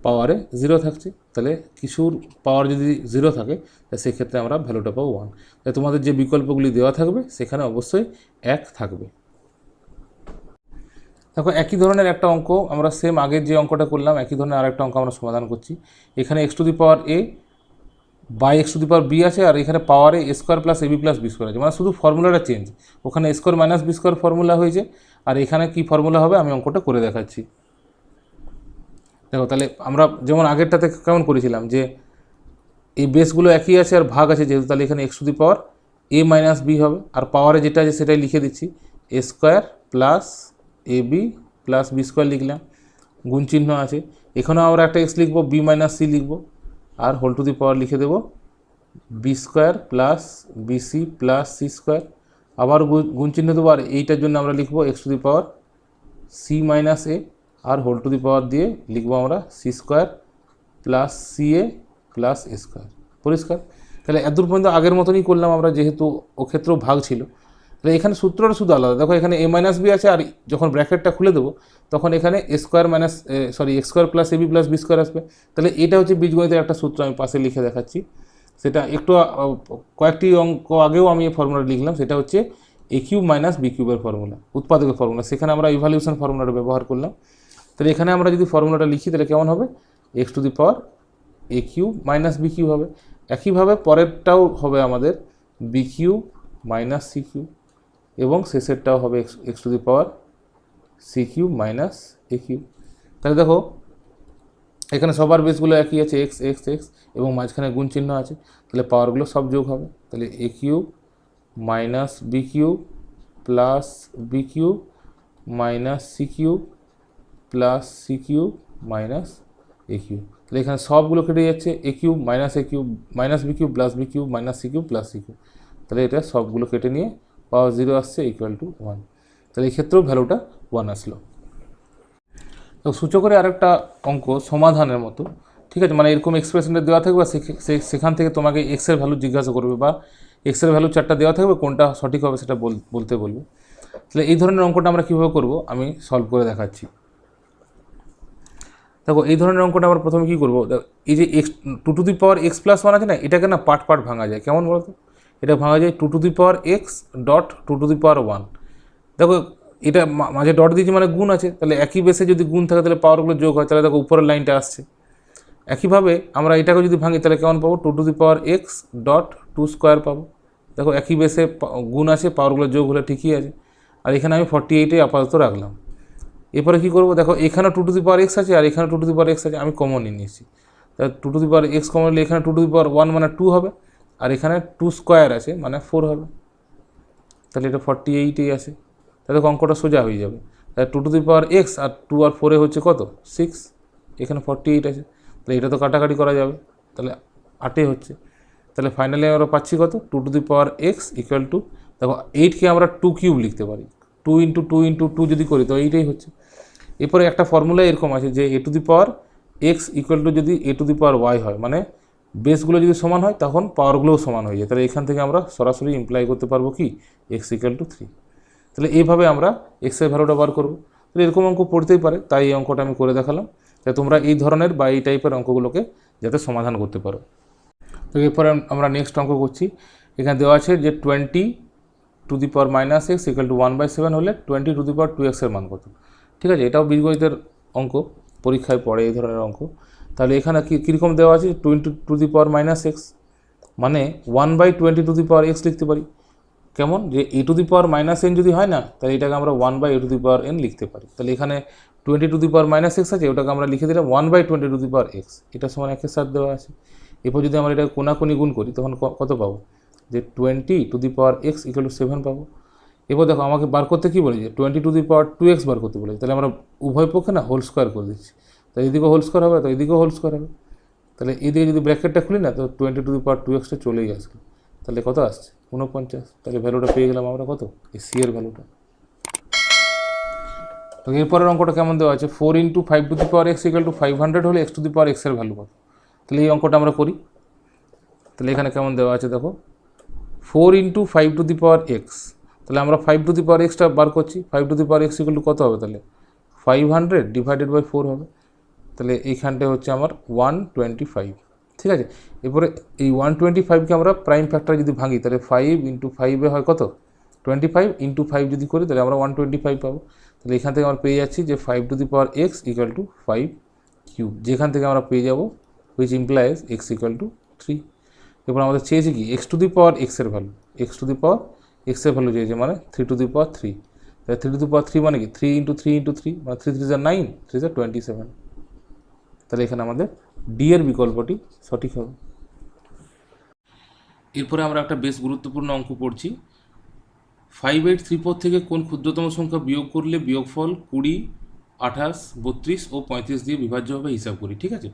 পাওয়ারে 0 থাকছে। তাহলে কিছুর পাওয়ার যদি 0 থাকে তাহলে সেক্ষেত্রে আমরা ভ্যালুটা পাবো 1। তাই তোমাদের যে বিকল্পগুলি দেওয়া থাকবে সেখানে অবশ্যই 1 থাকবে। দেখো একই ধরনের একটা অঙ্ক আমরা সেম আগের যে অঙ্কটা করলাম, একই ধরনের আরেকটা অঙ্ক আমরা সমাধান করছি। এখানে x⁴a/x⁴b আছে, আর এখানে পাওয়ারে a² + ab + b² আছে, মানে শুধু ফর্মুলাটা চেঞ্জ। ওখানে a² - b² ফর্মুলা হয়েছে, আর এখানে কি ফর্মুলা হবে আমি অঙ্কটা করে দেখাচ্ছি। দেখো তাহলে আমরা যেমন আগেরটাতে কেমন করেছিলাম যে এই বেসগুলো একই আছে আর ভাগ আছে যেহেতু, তাহলে এখানে x⁴a - b হবে, আর পাওয়ারে যেটা আছে সেটাই লিখে দিচ্ছি এ square plus a b plus b square লিখলাম, গুণ চিহ্ন আছে, এখানেও আমরা একটা এক্স লিখবো, বি মাইনাস সি লিখবো, আর হোল টু দি পাওয়ার লিখে দেবো b square plus bc plus c square, আবার গুণ চিহ্ন দেবো, আর এইটার জন্য আমরা লিখবো x to the power c minus a, আর হোল টু দি পাওয়ার দিয়ে লিখবো আমরা c square plus c a plus a square. পরিষ্কার? তাহলে এতদূর পর্যন্ত আগের মতনই করলাম আমরা, যেহেতু ও ক্ষেত্রেও ভাগ ছিল। তাহলে এখানে সূত্রটা শুধু আলাদা, দেখো এখানে এ মাইনাস বি আছে, আর যখন ব্র্যাকেটটা খুলে দেবো তখন এখানে a square minus x square plus a b plus b square আসবে। তাহলে এটা হচ্ছে বীজগণিতের একটা সূত্র, আমি পাশে লিখে দেখাচ্ছি। সেটা একটু কয়েকটি অঙ্ক আগেও আমি এই ফর্মুলা লিখলাম, সেটা হচ্ছে এ কিউব মাইনাস বি কিউবের ফর্মুলা, উৎপাদকের ফর্মুলা। সেখানে আমরা ইভ্যালুয়েশন ফর্মুলাটা ব্যবহার করলাম। তাহলে এখানে আমরা যদি ফর্মুলাটা লিখি তাহলে কেমন হবে, x to the power a cube minus b cube হবে। একইভাবে পরেরটাও হবে আমাদের b cube minus c cube, এবং শেষেরটাও হবে x to the power c cube minus a cube. তাহলে দেখো এখানে সবার বেসগুলো একই আছে, এক্স এক্স এক্স, এবং মাঝখানে গুণ চিহ্ন আছে। তাহলে পাওয়ারগুলো সব যোগ হবে। তাহলে a cube minus b cube plus b cube minus c cube plus c cube minus a cube. তাহলে এখানে সবগুলো কেটে যাচ্ছে, a cube minus b cube plus b cube minus c cube plus c cube. তাহলে এটা সবগুলো কেটে নিয়ে পাওয়ার 0 আসছে, ইকুয়াল টু 1। তাহলে এই ক্ষেত্রেও ভ্যালুটা 1 আসলো। তো সূচকের আরেকটা অঙ্ক সমাধানের মতো, ঠিক আছে, মানে এরকম এক্সপ্রেশনটা দেওয়া থাকবে, সেখান থেকে তোমাকে এক্সের ভ্যালু জিজ্ঞাসা করবে, বা এক্সের ভ্যালু 4টা দেওয়া থাকবে, কোনটা সঠিক হবে সেটা বলতে বলবে। তাহলে এই ধরনের অঙ্কটা আমরা কীভাবে করব আমি সলভ করে দেখাচ্ছি। দেখো এই ধরনের অঙ্কটা আমরা প্রথমে কী করবো, এই যে x two to the power x plus 1 আছে না, এটাকে না পার্ট পার্ট ভাঙা যায়। কেমন বলতো, এটা ভাঙা যায় two to the power x dot two to the power 1। দেখো এটা মাঝে ডট দিয়েছি মানে গুণ আছে, তাহলে একই বেসে যদি গুণ থাকে তাহলে পাওয়ারগুলো যোগ হয়, তাহলে দেখো উপরের লাইনটা আসছে। একইভাবে আমরা এটাকে যদি ভাঙি তাহলে কেমন পাবো, two to the power x dot two square পাবো। দেখো একই বেসে গুণ আছে, পাওয়ারগুলো যোগ হলে ঠিকই আছে। আর এখানে আমি 48 আপাতত রাখলাম। এরপরে কী করবো, দেখো এখানে two to the power x আছে, আর এখানে two to the power x আছে, আমি কমন নিয়ে নিয়েছি। তাহলে two to the power x common নিলে এখানে টু টু দি পাওয়ার 1 মানে 2 হবে, আর এখানে 2 স্কোয়ার আছে মানে 4 হবে। তাহলে এটা 48 আছে। তাহলে অঙ্কটা সোজা হয়ে যাবে। তাহলে two to the power x আর 2 আর 4 হচ্ছে কত, 6, এখানে 48 আছে। তাহলে এটা তো কাটাকাটি করা যাবে, তাহলে 8 হচ্ছে। তাহলে ফাইনালি আমরা পাচ্ছি কত, two to the power x equal to, দেখো 8কে আমরা 2 কিউব লিখতে পারি, 2 ইন্টু 2 ইন্টু 2 যদি করি তো এইটাই হচ্ছে। এরপরে একটা ফর্মুলা এরকম আছে যে a to the power x equal to যদি a to the power y হয়, মানে বেসগুলো যদি সমান হয় তখন পাওয়ারগুলোও সমান হয়ে যায়। তাহলে এখান থেকে আমরা সরাসরি ইমপ্লাই করতে পারবো কি, এক্স ইকুয়াল টু 3। তাহলে এইভাবে আমরা এক্সের ভ্যালুটা বার করবো। তাহলে এরকম অঙ্ক পড়তেই পারে, তাই এই অঙ্কটা আমি করে দেখালাম, তাই তোমরা এই ধরনের বা এই টাইপের অঙ্কগুলোকে যাতে সমাধান করতে পারো। তো এরপরে আমরা নেক্সট অঙ্ক করছি। এখানে দেওয়া আছে যে 20 two the power minus x equal two 1/7 হলে 20 টু দি পাওয়ার 2x এর মান কত। ঠিক আছে, এটাও বীজগণিতের অঙ্ক, পরীক্ষায় পড়ে এই ধরনের অঙ্ক। তাহলে এখানে কীরকম দেওয়া আছে, 20 two the power minus x মানে 1/20 টু দি পাওয়ার এক্স লিখতে পারি। কেমন, যে a to the power minus n যদি হয় না, তাহলে এটাকে আমরা 1/a two the power N লিখতে পারি। তাহলে এখানে 20 two the power minus x আছে, ওটাকে আমরা লিখে দিলাম 1/20 টু দি পাওয়ার এক্স, এটা সমান 1 এর সাথে দেওয়া আছে। এরপর যদি আমরা এটা কোনাকুনি গুণ করি তখন কত পাবো, যে 20 two the power x equal two 7 পাবো। এবার দেখো আমাকে বার করতে কী বলেছে, 20 টু দি পাওয়ার 2x বার করতে বলেছে। তাহলে আমরা উভয় পক্ষে না হোল স্কোয়ার করে দিচ্ছি, তাই এদিকেও হোল স্কোয়ার হবে, তো এদিকেও হোল স্কোয়ার হবে। তাহলে এদিকে যদি ব্র্যাকেটটা খুলি না, তো 20 টু দি পাওয়ার 2xটা চলেই আসবে। তাহলে কত আসছে, 49। তাহলে ভ্যালুটা পেয়ে গেলাম আমরা কত, এই সি এর ভ্যালুটা। তো এরপরের অঙ্কটা কেমন দেওয়া আছে, 4 into 5 two the power x equal two 500 হলে এক্স টু দি পাওয়ার এক্সের ভ্যালু কত। তাহলে এই অঙ্কটা আমরা করি। তাহলে এখানে কেমন দেওয়া আছে দেখো, 4 into 5 two the power x, তাহলে আমরা 5 টু দি পাওয়ার এক্সটা বার করছি। 5 two the power x equal two কত হবে, তাহলে 500 ডিভাইডেড বাই 4 হবে। তাহলে এইখানটা হচ্ছে আমার 125। ঠিক আছে, এরপরে এই 125কে আমরা প্রাইম ফ্যাক্টর যদি ভাঙি তাহলে 5 ইন্টু 5 হয় কত, 25 ইন্টু 5 যদি করি তাহলে আমরা 125 পাবো। তাহলে এখান থেকে আমরা পেয়ে যাচ্ছি যে 5 two the power x equal two 5 cube, যেখান থেকে আমরা পেয়ে যাবো which implies x equal two 3। এরপর আমাদের চেয়েছে কি, এক্স টু দি পাওয়ার এক্সের ভ্যালু, এক্স টু দি পাওয়ার এক্সের ভ্যালু চেয়েছে মানে 3 টু দি পাওয়ার 3। তাহলে 3 টু দি পাওয়ার 3 মানে কি, 3 ইন্টু 3 ইন্টু 3 মানে 3 3 9, 3 27। তাহলে এখানে আমাদের ডি এর বিকল্পটি সঠিক হবে। এরপরে আমরা একটা বেশ গুরুত্বপূর্ণ অঙ্ক পড়ছি, 5834 থেকে কোন ক্ষুদ্রতম সংখ্যা বিয়োগ করলে বিয়োগফল 20, 28, 32 ও 35 দিয়ে বিভাজ্য হবে হিসাব করি। ঠিক আছে,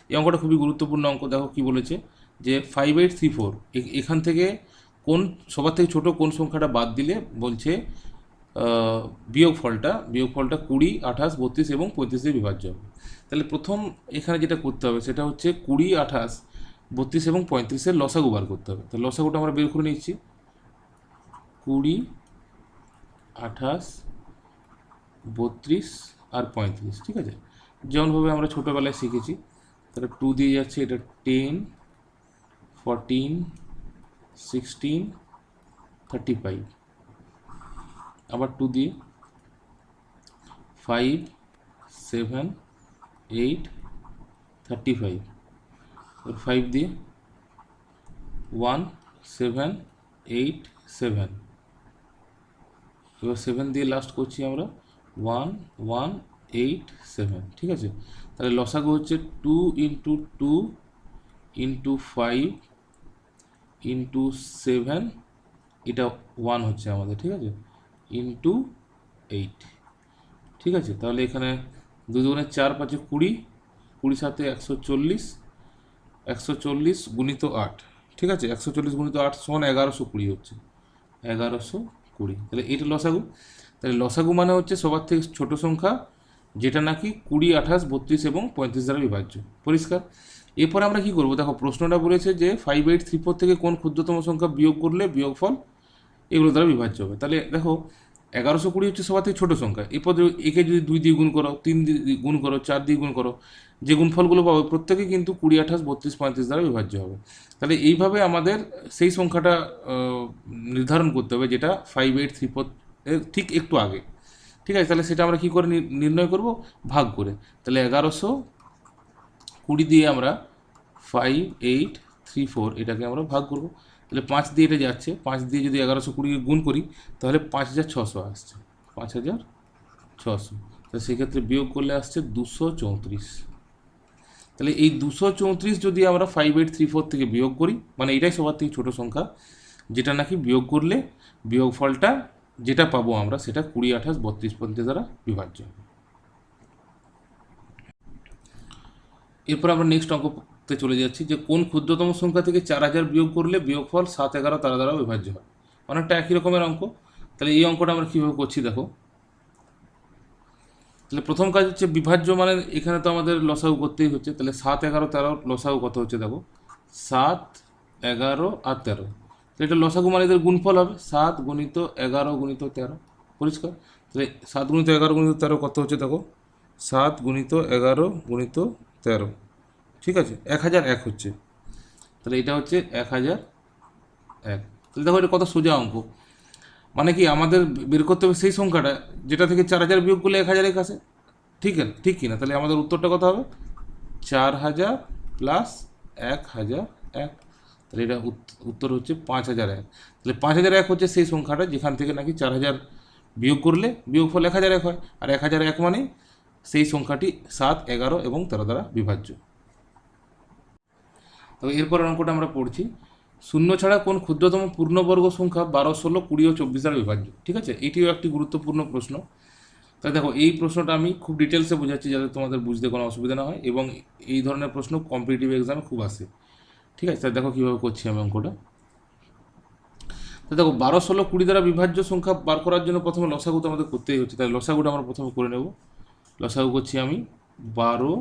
এই অঙ্কটা খুবই গুরুত্বপূর্ণ অঙ্ক। দেখো কি বলেছে যে 5834 এখান থেকে কোন সবার থেকে ছোট কোন সংখ্যাটা বাদ দিলে বলছে বিয়োগফলটা 20, 28, 32 এবং 35 দিয়ে বিভাজ্য হবে। তাহলে প্রথম এখানে যেটা করতে হবে সেটা হচ্ছে 20, 28, 32 এবং 35-এর লসাগু বার করতে হবে। তো লসাগুটা আমরা বের করে নিচ্ছি। 20, 28, 32 আর 35। ঠিক আছে, যেমনভাবে আমরা ছোটোবেলায় শিখেছি। তাহলে 2 দিয়ে যাচ্ছে, এটা 10, 14, 16, 35। আবার 2 দিয়ে 5, 7, 8, 35। 5 দিয়ে 1, 7, 8, 7। এবার 7 দিয়ে লাস্ট করছি আমরা 1, 1, 8, 7। ঠিক আছে, তাহলে লসাগু হচ্ছে 2 × 2 × 5 × 7, এটা 1 হচ্ছে আমাদের। ঠিক আছে, × 8। ঠিক আছে, তাহলে এখানে 2 2 4, 5 20, 20 7 140, 140 গুণিত 8। ঠিক আছে, 140 গুণিত 8 সমান 1120 হচ্ছে, 1120। তাহলে এটা লসাগু। তাহলে লসাগু মানে হচ্ছে সবার থেকে ছোট সংখ্যা যেটা নাকি 20, 28, 32 এবং 35 দ্বারা বিভাজ্য। পরিষ্কার? এরপর আমরা কি করব? দেখো প্রশ্নটা বলেছে যে 5834 থেকে কোন ক্ষুদ্রতম সংখ্যা বিয়োগ করলে বিয়োগফল এগুলো দ্বারা বিভাজ্য হবে। তাহলে দেখো 1120 হচ্ছে সবার থেকে ছোট সংখ্যা। এরপর একে যদি 2 দিয়ে গুণ করো, 3 দিয়ে গুণ করো, 4 দিয়ে গুণ করো, যে গুণফলগুলো পাবো প্রত্যেকে কিন্তু 20, 28, 32, 35 দ্বারা বিভাজ্য হবে। তাহলে এইভাবে আমাদের সেই সংখ্যাটা নির্ধারণ করতে হবে যেটা 5834 এর ঠিক একটু আগে। ঠিক আছে, তাহলে সেটা আমরা কী করে নির্ণয় করব? ভাগ করে। তাহলে 1120 দিয়ে আমরা 5834 এটাকে আমরা ভাগ করব। তাহলে 5 দিয়ে এটা যাচ্ছে, 5 দিয়ে যদি 1120 গুণ করি তাহলে 5600 আসছে, 5600। তাহলে সেক্ষেত্রে বিয়োগ করলে আসছে 234। তাহলে এই 234 যদি আমরা 5834 থেকে বিয়োগ করি, মানে এটাই সবার থেকে ছোটো সংখ্যা যেটা নাকি বিয়োগ করলে বিয়োগফলটা যেটা পাবো আমরা সেটা 20, 28, 32, 35 দ্বারা বিভাজ্য। এরপর আমরা নেক্সট অঙ্কতে চলে যাচ্ছি যে কোন ক্ষুদ্রতম সংখ্যা থেকে 4000 বিয়োগ করলে বিয়োগফল 7, 11 তারা দ্বারা বিভাজ্য হয়। অনেকটা একই রকমের অঙ্ক। তাহলে এই অঙ্কটা আমরা কীভাবে করছি দেখো। তাহলে প্রথম কাজ হচ্ছে বিভাজ্য, মানে এখানে তো আমাদের লসাগু করতেই হচ্ছে। তাহলে 7, 11, 13 লসাগু কত হচ্ছে দেখো, 7, 11 আর 13। তো এটা লসাগু মানে এদের গুণফল হবে 7 গুণিত 11 গুণিত 13। পরিষ্কার? তাহলে 7 গুণিত 11 গুণিত 13 কত হচ্ছে দেখো, 7 গুণিত 11 গুণিত 13। ঠিক আছে, 1001 হচ্ছে। তাহলে এটা হচ্ছে 1001। তাহলে দেখো এটা কত সোজা অঙ্ক। মানে কি আমাদের বের করতে হবে সেই সংখ্যাটা যেটা থেকে 4000 বিয়োগ করলে 1001 আসে। ঠিক কিনা? তাহলে আমাদের উত্তরটা কত হবে? 4000 প্লাস 1001। তাহলে এটা উত্তর হচ্ছে 5001। তাহলে 5001 হচ্ছে সেই সংখ্যাটা যেখান থেকে নাকি 4000 বিয়োগ করলে বিয়োগফল 1001 হয়। আর 1001 মানে সেই সংখ্যাটি 7, 11 এবং 13 দ্বারা বিভাজ্য। তো এরপর অঙ্কটা আমরা পড়ছি, শূন্য ছাড়া কোন ক্ষুদ্রতম পূর্ণবর্গ সংখ্যা 12, 16, 20 ও 24 দ্বারা বিভাজ্য। ঠিক আছে, এটিও একটি গুরুত্বপূর্ণ প্রশ্ন। তাই দেখো এই প্রশ্নটা আমি খুব ডিটেলসে বোঝাচ্ছি যাতে তোমাদের বুঝতে কোনো অসুবিধা না হয়, এবং এই ধরনের প্রশ্ন কম্পিটিটিভ এক্সামে খুব আসে। ঠিক আছে, তাই দেখো কীভাবে করছি আমি অঙ্কটা। তো দেখো 12, 16, 20 দ্বারা বিভাজ্য সংখ্যা বার করার জন্য প্রথমে লসাগু তো আমাদের করতেই হচ্ছে। তাই লসাগুটা আমরা প্রথমে করে নেব। লসাগু করছি আমি 12,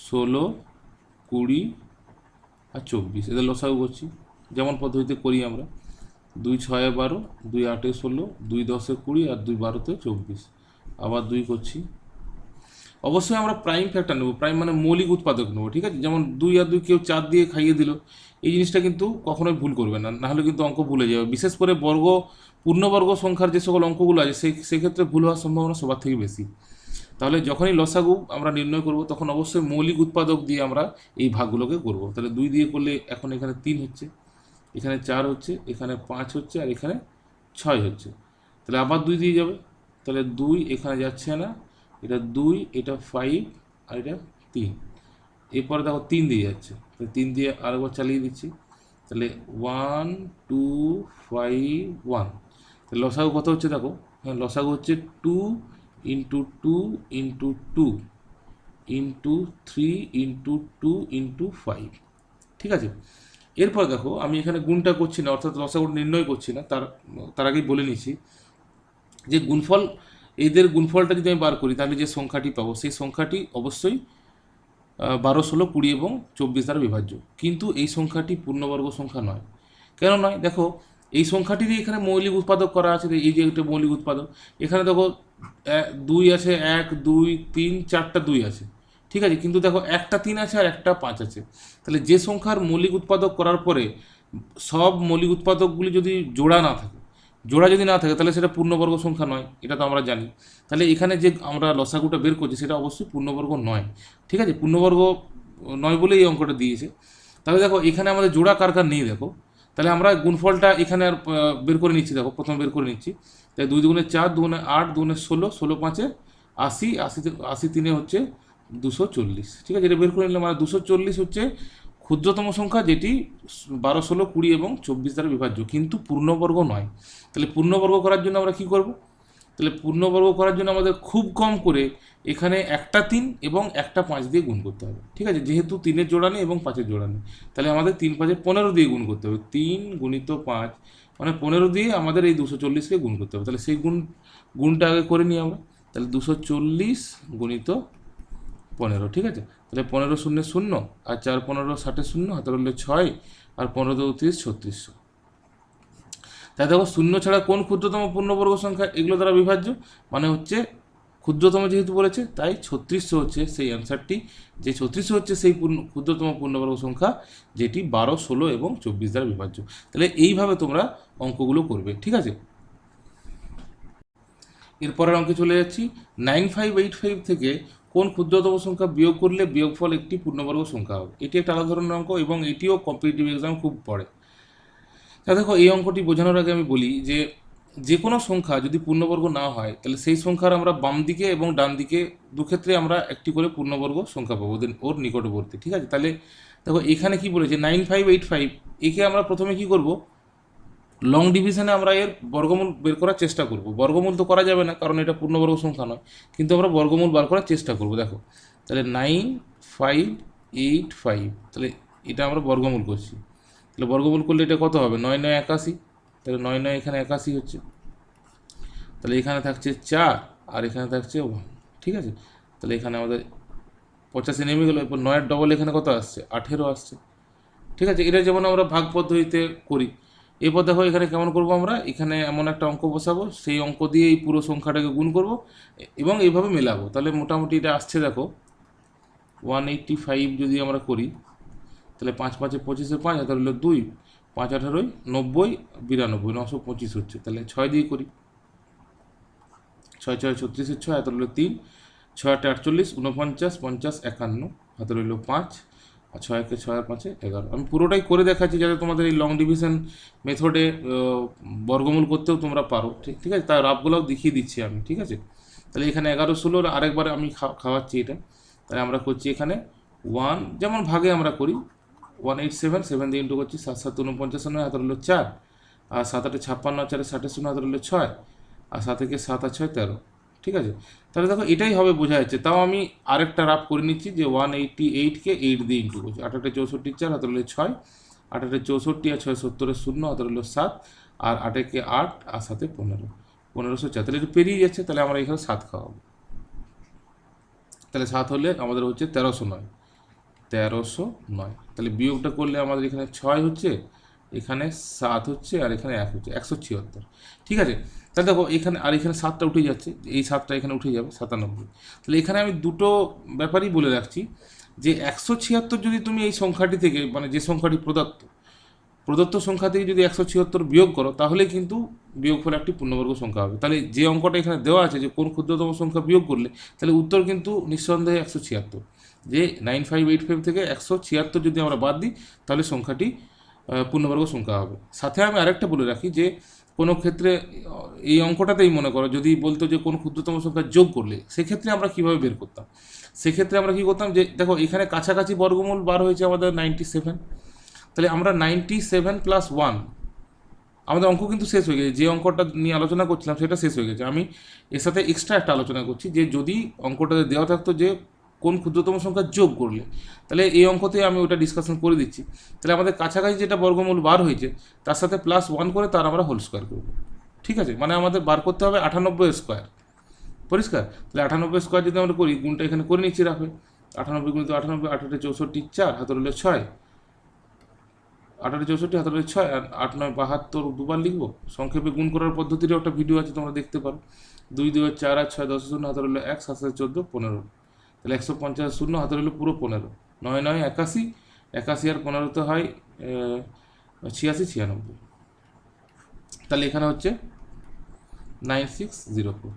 16, 20 আর 24, এদের লসাগু করছি যেমন পদ্ধতিতে করি আমরা। 2 6 12, 2 8 16, 2 10 20 আর 2 12 24। আবার 2 করছি। অবশ্যই আমরা প্রাইম ফ্যাক্টর নেব, প্রাইম মানে মৌলিক উৎপাদক নেব। ঠিক আছে, যেমন 2 আর 2 কেউ 4 দিয়ে খাইয়ে দিল, এই জিনিসটা কিন্তু কখনোই ভুল করবে না, নাহলে কিন্তু অঙ্ক ভুলে যাবে। বিশেষ করে পূর্ণবর্গ সংখ্যার যে সকল অঙ্কগুলো আছে সেক্ষেত্রে ভুল হওয়ার সম্ভাবনা সবার থেকে বেশি। তাহলে যখনই লসাগু আমরা নির্ণয় করব তখন অবশ্যই মৌলিক উৎপাদক দিয়ে আমরা এই ভাগগুলোকে করব। তাহলে 2 দিয়ে করলে এখন এখানে 3 হচ্ছে, এখানে 4 হচ্ছে, এখানে 5 হচ্ছে আর এখানে 6 হচ্ছে। তাহলে আবার 2 দিয়ে যাবে, তাহলে 2 এখানে যাচ্ছে না, এটা 2, এটা 5 আর এটা 3। এরপরে দেখো 3 দিয়ে যাচ্ছে, তাহলে 3 দিয়ে আরেকবার চালিয়ে দিচ্ছি। তাহলে 1 2 5 1। লসাগু কত হচ্ছে দেখো, হ্যাঁ লসাগু হচ্ছে 2 into 2 into 2 into 3 into 2 into 5। ঠিক আছে, এরপর দেখো আমি এখানে গুণটা করছি না, অর্থাৎ লসাগু নির্ণয় করছি না, তার আগেই বলে নিচ্ছি যে গুণফল, এদের গুণফলটা যদি আমি বার করি তাহলে যে সংখ্যাটি পাবো সেই সংখ্যাটি অবশ্যই 12, 16, 20 এবং 24 দ্বারা বিভাজ্য। কিন্তু এই সংখ্যাটি পূর্ণবর্গ সংখ্যা নয়। কেন নয়? দেখো এই সংখ্যাটিরই এখানে মৌলিক উৎপাদক করা আছে, এই যে একটা মৌলিক উৎপাদক, এখানে দেখো 2 আছে, 1, 2, 3, 4টা 2 আছে। ঠিক আছে, কিন্তু দেখো একটা 3 আছে আর একটা 5 আছে। তাহলে যে সংখ্যার মৌলিক উৎপাদক করার পরে সব মৌলিক উৎপাদকগুলি যদি জোড়া না থাকে, জোড়া যদি না থাকে তাহলে সেটা পূর্ণবর্গ সংখ্যা নয়, এটা তো আমরা জানি। তাহলে এখানে যে আমরা লসাগুটা বের করছি সেটা অবশ্যই পূর্ণবর্গ নয়। ঠিক আছে, পূর্ণবর্গ নয় বলেই এই অঙ্কটা দিয়েছে। তাহলে দেখো এখানে আমাদের জোড়া কার কার নেই দেখো, তাহলে আমরা গুণফলটা এখানে আর বের করে নিচ্ছি। দেখো প্রথমে বের করে নিচ্ছি, তাই 2 দুগুণে 4, 2 গুণে 8, 2 গুণে 16, 16 5 80, 80 3 হচ্ছে 240। ঠিক আছে, এটা বের করে নিলাম। মানে 240 হচ্ছে ক্ষুদ্রতম সংখ্যা, যেটি 12, 16, 20 এবং 24 দ্বারা বিভাজ্য, কিন্তু পূর্ণবর্গ নয়। তাহলে পূর্ণবর্গ করার জন্য আমরা কি করব? তাহলে পূর্ণবর্গ করার জন্য আমাদের খুব কম করে এখানে একটা 3 এবং একটা 5 দিয়ে গুণ করতে হবে। ঠিক আছে, যেহেতু 3-এর জোড়া নেই এবং 5-এর জোড়া নেই, তাহলে আমাদের 3 5 15 দিয়ে গুণ করতে হবে। 3 গুণিত 5 মানে 15 দিয়ে আমাদের এই 240কে গুণ করতে হবে। তাহলে সেই গুণটা আগে করে নিই আমরা। তাহলে 240 গুণিত 15। ঠিক আছে, তাহলে 15 শূন্য 0 আর 4 15 60 0, হাতে রইল 6 আর 15 30 3600। তাই দেখো শূন্য ছাড়া কোন ক্ষুদ্রতম পূর্ণবর্গ সংখ্যা এগুলো দ্বারা বিভাজ্য, মানে হচ্ছে ক্ষুদ্রতম যেহেতু বলেছে তাই 3600 হচ্ছে সেই অ্যান্সারটি, যে 3600 হচ্ছে সেই ক্ষুদ্রতম পূর্ণবর্গ সংখ্যা যেটি 12, 16 এবং 24 দ্বারা বিভাজ্য। তাহলে এইভাবে তোমরা অঙ্কগুলো করবে। ঠিক আছে, এরপরের অঙ্কে চলে যাচ্ছি। 9585 থেকে কোন ক্ষুদ্রতম সংখ্যা বিয়োগ করলে বিয়োগফল একটি পূর্ণবর্গ সংখ্যা হবে। এটি একটা আলাদা ধরনের অঙ্ক এবং এটিও কম্পিটিটিভ এক্সাম খুব পড়ে। তা দেখো এই অঙ্কটি বোঝানোর আগে আমি বলি যে যে কোনো সংখ্যা যদি পূর্ণবর্গ না হয় তাহলে সেই সংখ্যার আমরা বাম দিকে এবং ডান দিকে দুক্ষেত্রে আমরা একটি করে পূর্ণবর্গ সংখ্যা পাবো ওর নিকটবর্তী। ঠিক আছে, তাহলে দেখো এখানে কি বলেছে 9585, একে আমরা প্রথমে কি করব, লং ডিভিশনে আমরা এর বর্গমূল বের করার চেষ্টা করব। বর্গমূল তো করা যাবে না কারণ এটা পূর্ণবর্গ সংখ্যা নয়, কিন্তু আমরা বর্গমূল বার করার চেষ্টা করব। দেখো তাহলে 9585, তাহলে এটা আমরা বর্গমূল করছি। তাহলে বর্গমূল করলে এটা কত হবে? 9 9 81। তাহলে 9 9 এখানে 81 হচ্ছে। তাহলে এখানে থাকছে 4 আর এখানে থাকছে 1। ঠিক আছে, তাহলে এখানে আমাদের 85 নেমে গেল। এরপর 9-এর ডবল এখানে কত আসছে? 18 আসছে। ঠিক আছে, এটা যেমন আমরা ভাগ পদ্ধতিতে করি। এরপর দেখো এখানে কেমন করব, আমরা এখানে এমন একটা অঙ্ক বসাবো, সেই অঙ্ক দিয়ে এই পুরো সংখ্যাটাকে গুণ করব এবং এইভাবে মেলাবো। তাহলে মোটামুটি এটা আসছে দেখো 185 যদি আমরা করি, তাহলে 5 5 25 5, হাতে রইল 2, 5 18 90 92, 925 হচ্ছে। তাহলে 6 দিয়ে করি, 6 6 36, 6, হাতে রইল 3, 6 8 48, 49 50 51, হাতে রইল 5 আর 6 1 6 আর 5 11। আমি পুরোটাই করে দেখাচ্ছি যাতে তোমাদের এই লং ডিভিশন মেথডে বর্গমূল করতেও তোমরা পারো। ঠিক আছে, তার রাফগুলোও দেখিয়ে দিচ্ছি আমি। ঠিক আছে, তাহলে এখানে 11 16 আরেকবার আমি খাওয়াচ্ছি এটা। তাহলে আমরা করছি এখানে 1, যেমন ভাগে আমরা করি 187, 7 দিয়ে ইন্টু করছি, 7 7 49, হাতে রইল 4 আর 7 8 56, 4 60 0, হাতে রইল 6 আর 7 1 7 আর 6 13। ঠিক আছে, তাহলে দেখো এটাই হবে, বোঝা যাচ্ছে। তাও আমি আরেকটা রাফ করে নিচ্ছি যে 188কে 8 দিয়ে ইন্টু করছি, 8 8 64 4, হাতে রইল 6, 8 8 64 আর 6 70 0, হাতে রইল 7 আর 8 1 8 আর 7 15, 1504। তাহলে এটা পেরিয়ে যাচ্ছে, তাহলে আমরা এখানে 7 খাওয়াবো। তাহলে 7 হলে আমাদের হচ্ছে 1309, 1309। তাহলে বিয়োগটা করলে আমাদের এখানে 6 হচ্ছে, এখানে 7 হচ্ছে আর এখানে 1 হচ্ছে, 176। ঠিক আছে, তাহলে দেখো এখানে আর এখানে 7টা উঠে যাচ্ছে, এই 7টা এখানে উঠে যাবে, 97। তাহলে এখানে আমি দুটো ব্যাপারই বলে রাখছি যে 176 যদি তুমি এই সংখ্যাটি থেকে, মানে যে সংখ্যাটি প্রদত্ত সংখ্যা থেকে যদি 176 বিয়োগ করো তাহলে কিন্তু বিয়োগফল একটি পূর্ণবর্গ সংখ্যা হবে। তাহলে যে অঙ্কটা এখানে দেওয়া আছে যে কোন ক্ষুদ্রতম সংখ্যা বিয়োগ করলে, তাহলে উত্তর কিন্তু নিঃসন্দেহে 176। যে 9585 থেকে 176 যদি আমরা বাদ দিই তাহলে সংখ্যাটি পূর্ণবর্গ সংখ্যা হবে। সাথে আমি আরেকটা বলে রাখি যে কোনো ক্ষেত্রে এই অঙ্কটাতেই মনে করো যদি বলতো যে কোন ক্ষুদ্রতম সংখ্যা যোগ করলে, সেক্ষেত্রে আমরা কীভাবে বের করতাম। সেক্ষেত্রে আমরা কী করতাম, যে দেখো এখানে কাছাকাছি বর্গমূল বার হয়েছে আমাদের 97, তাহলে আমরা 97 + 1 আমাদের অঙ্ক কিন্তু শেষ হয়ে গেছে, যে অঙ্কটা নিয়ে আলোচনা করছিলাম সেটা শেষ হয়ে গেছে। আমি এর সাথে এক্সট্রা একটা আলোচনা করছি যে যদি অঙ্কটাতে দেওয়া থাকতো যে কোন ক্ষুদ্রতম সংখ্যা যোগ করলে, তাহলে এই অঙ্কতে আমি ওটা ডিসকাশন করে দিচ্ছি। তাহলে আমাদের কাছাকাছি যেটা বর্গমূল বার হয়েছে তার সাথে +1 করে তার আমরা হোল স্কোয়ার করব, ঠিক আছে। মানে আমাদের বার করতে হবে 98 স্কোয়ার, পরিষ্কার। তাহলে 98 স্কোয়ার যদি আমরা করি, গুণটা এখানে করে নিচ্ছি রাখবে, 98 গুণিত 98, 8 64, 4 হাতে রইল 6, 8 64 হাতে রইল 6, আর 8 9 72 দুবার লিখবো। সংক্ষেপে গুণ করার পদ্ধতিরও একটা ভিডিও আছে, তোমরা দেখতে পারো। 2 2 4 আর 6 10 0 হাতে রইল 1, 7 14 15, তাহলে 150 শূন্য হাতে রইল পুরো 15, 9 9 81, 81 আর 15 তো হয় 86 96। তাহলে এখানে হচ্ছে 9604।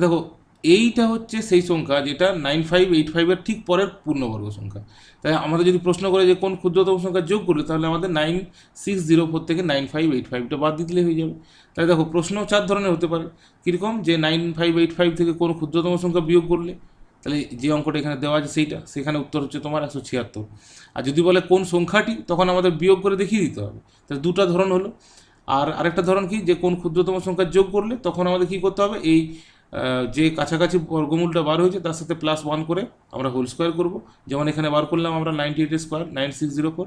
দেখো এইটা হচ্ছে সেই সংখ্যা যেটা 9585 ঠিক পরের পূর্ণবর্গ সংখ্যা। তাই আমাদের যদি প্রশ্ন করে যে কোন ক্ষুদ্রতম সংখ্যা যোগ করলে, তাহলে আমাদের 9604 থেকে 9585টা বাদ দিলে হয়ে যাবে। তাই দেখো প্রশ্ন 4 ধরনের হতে পারে। কীরকম, যে 9585 থেকে কোন ক্ষুদ্রতম সংখ্যা বিয়োগ করলে, তাহলে যে অঙ্কটা এখানে দেওয়া আছে সেইটা, সেখানে উত্তর হচ্ছে তোমার 176। আর যদি বলে কোন সংখ্যাটি, তখন আমাদের বিয়োগ করে দেখিয়ে দিতে হবে। তাহলে দুটো ধরন হলো। আর আরেকটা ধরন কি, যে কোন ক্ষুদ্রতম সংখ্যা যোগ করলে, তখন আমাদের কী করতে হবে, এই যে কাছাকাছি বর্গমূলটা বার হয়েছে তার সাথে +1 করে আমরা হোল স্কোয়ার করব। যেমন এখানে বার করলাম আমরা 98 স্কোয়ার 9604।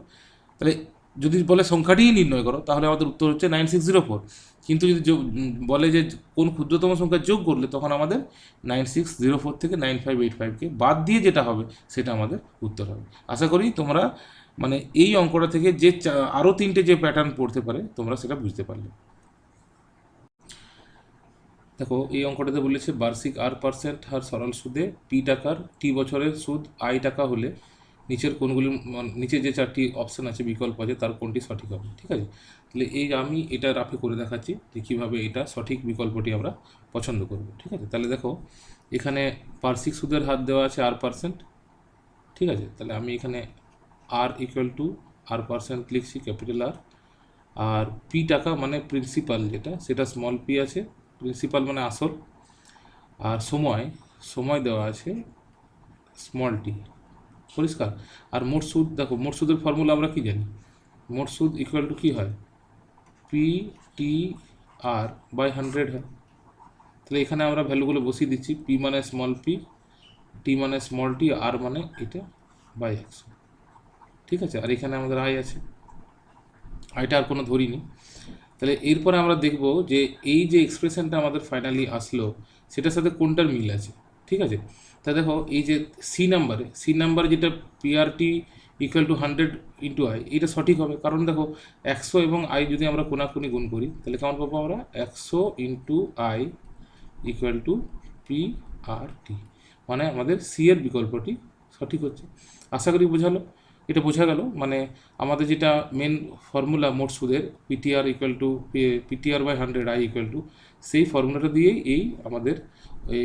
তাহলে যদি বলে সংখ্যাটিই নির্ণয় করো, তাহলে আমাদের উত্তর হচ্ছে 9604। কিন্তু যদি বলে যে কোন ক্ষুদ্রতম সংখ্যা যোগ করলে, তখন আমাদের 9604 থেকে 9585কে বাদ দিয়ে যেটা হবে সেটা আমাদের উত্তর হবে। আশা করি তোমরা মানে এই অঙ্কটা থেকে যে আরও 3টে যে প্যাটার্ন পড়তে পারে তোমরা সেটা বুঝতে পারলে। দেখো এই অঙ্কটাতে বলেছে বার্ষিক R% হার সরল সুদে P টাকার T বছরের সুদ I টাকা হলে নিচের কোনগুলি, নিচে যে 4টি অপশান আছে, বিকল্প আছে, তার কোনটি সঠিক হবে, ঠিক আছে। তাহলে এই আমি এটা রাফে করে দেখাচ্ছি যে কীভাবে এটা সঠিক বিকল্পটি আমরা পছন্দ করব, ঠিক আছে। তাহলে দেখো এখানে বার্ষিক সুদের হার দেওয়া আছে R%, ঠিক আছে। তাহলে আমি এখানে R = R% লিখছি, ক্যাপিটাল R। আর P টাকা মানে প্রিন্সিপাল যেটা, সেটা স্মল p আছে, প্রিন্সিপাল মানে আসল। আর সময় দেওয়া আছে স্মল t, পরিষ্কার। আর মোট সুদ, দেখো মোট সুদের ফর্মুলা আমরা কি জানি, মোট সুদ = কী হয়, PTR/100 হয়। তাহলে এখানে আমরা ভ্যালুগুলো বসিয়ে দিচ্ছি, P মানে স্মল p, T মানে স্মল t, R মানে এটা /100, ঠিক আছে। আর এখানে আমাদের I আছে, আইটা আর কোনো ধরিনি। তাহলে এরপরে আমরা দেখব যে এই যে এক্সপ্রেশনটা আমাদের ফাইনালি আসলো সেটার সাথে কোনটার মিল আছে, ঠিক আছে। তা দেখো এই যে সি নাম্বারে যেটা PRT = 100 × I, এটা সঠিক হবে। কারণ দেখো 100 এবং I যদি আমরা কোনাকুনি গুণ করি, তাহলে কেমন পাবো আমরা, 100 × I = PRT, মানে আমাদের সি এর বিকল্পটি সঠিক হচ্ছে। আশা করি বোঝালো, এটা বোঝা গেল। মানে আমাদের যেটা মেন ফর্মুলা মোট সুদের PTR/100 I = সেই ফর্মুলাটা দিয়েই এই আমাদের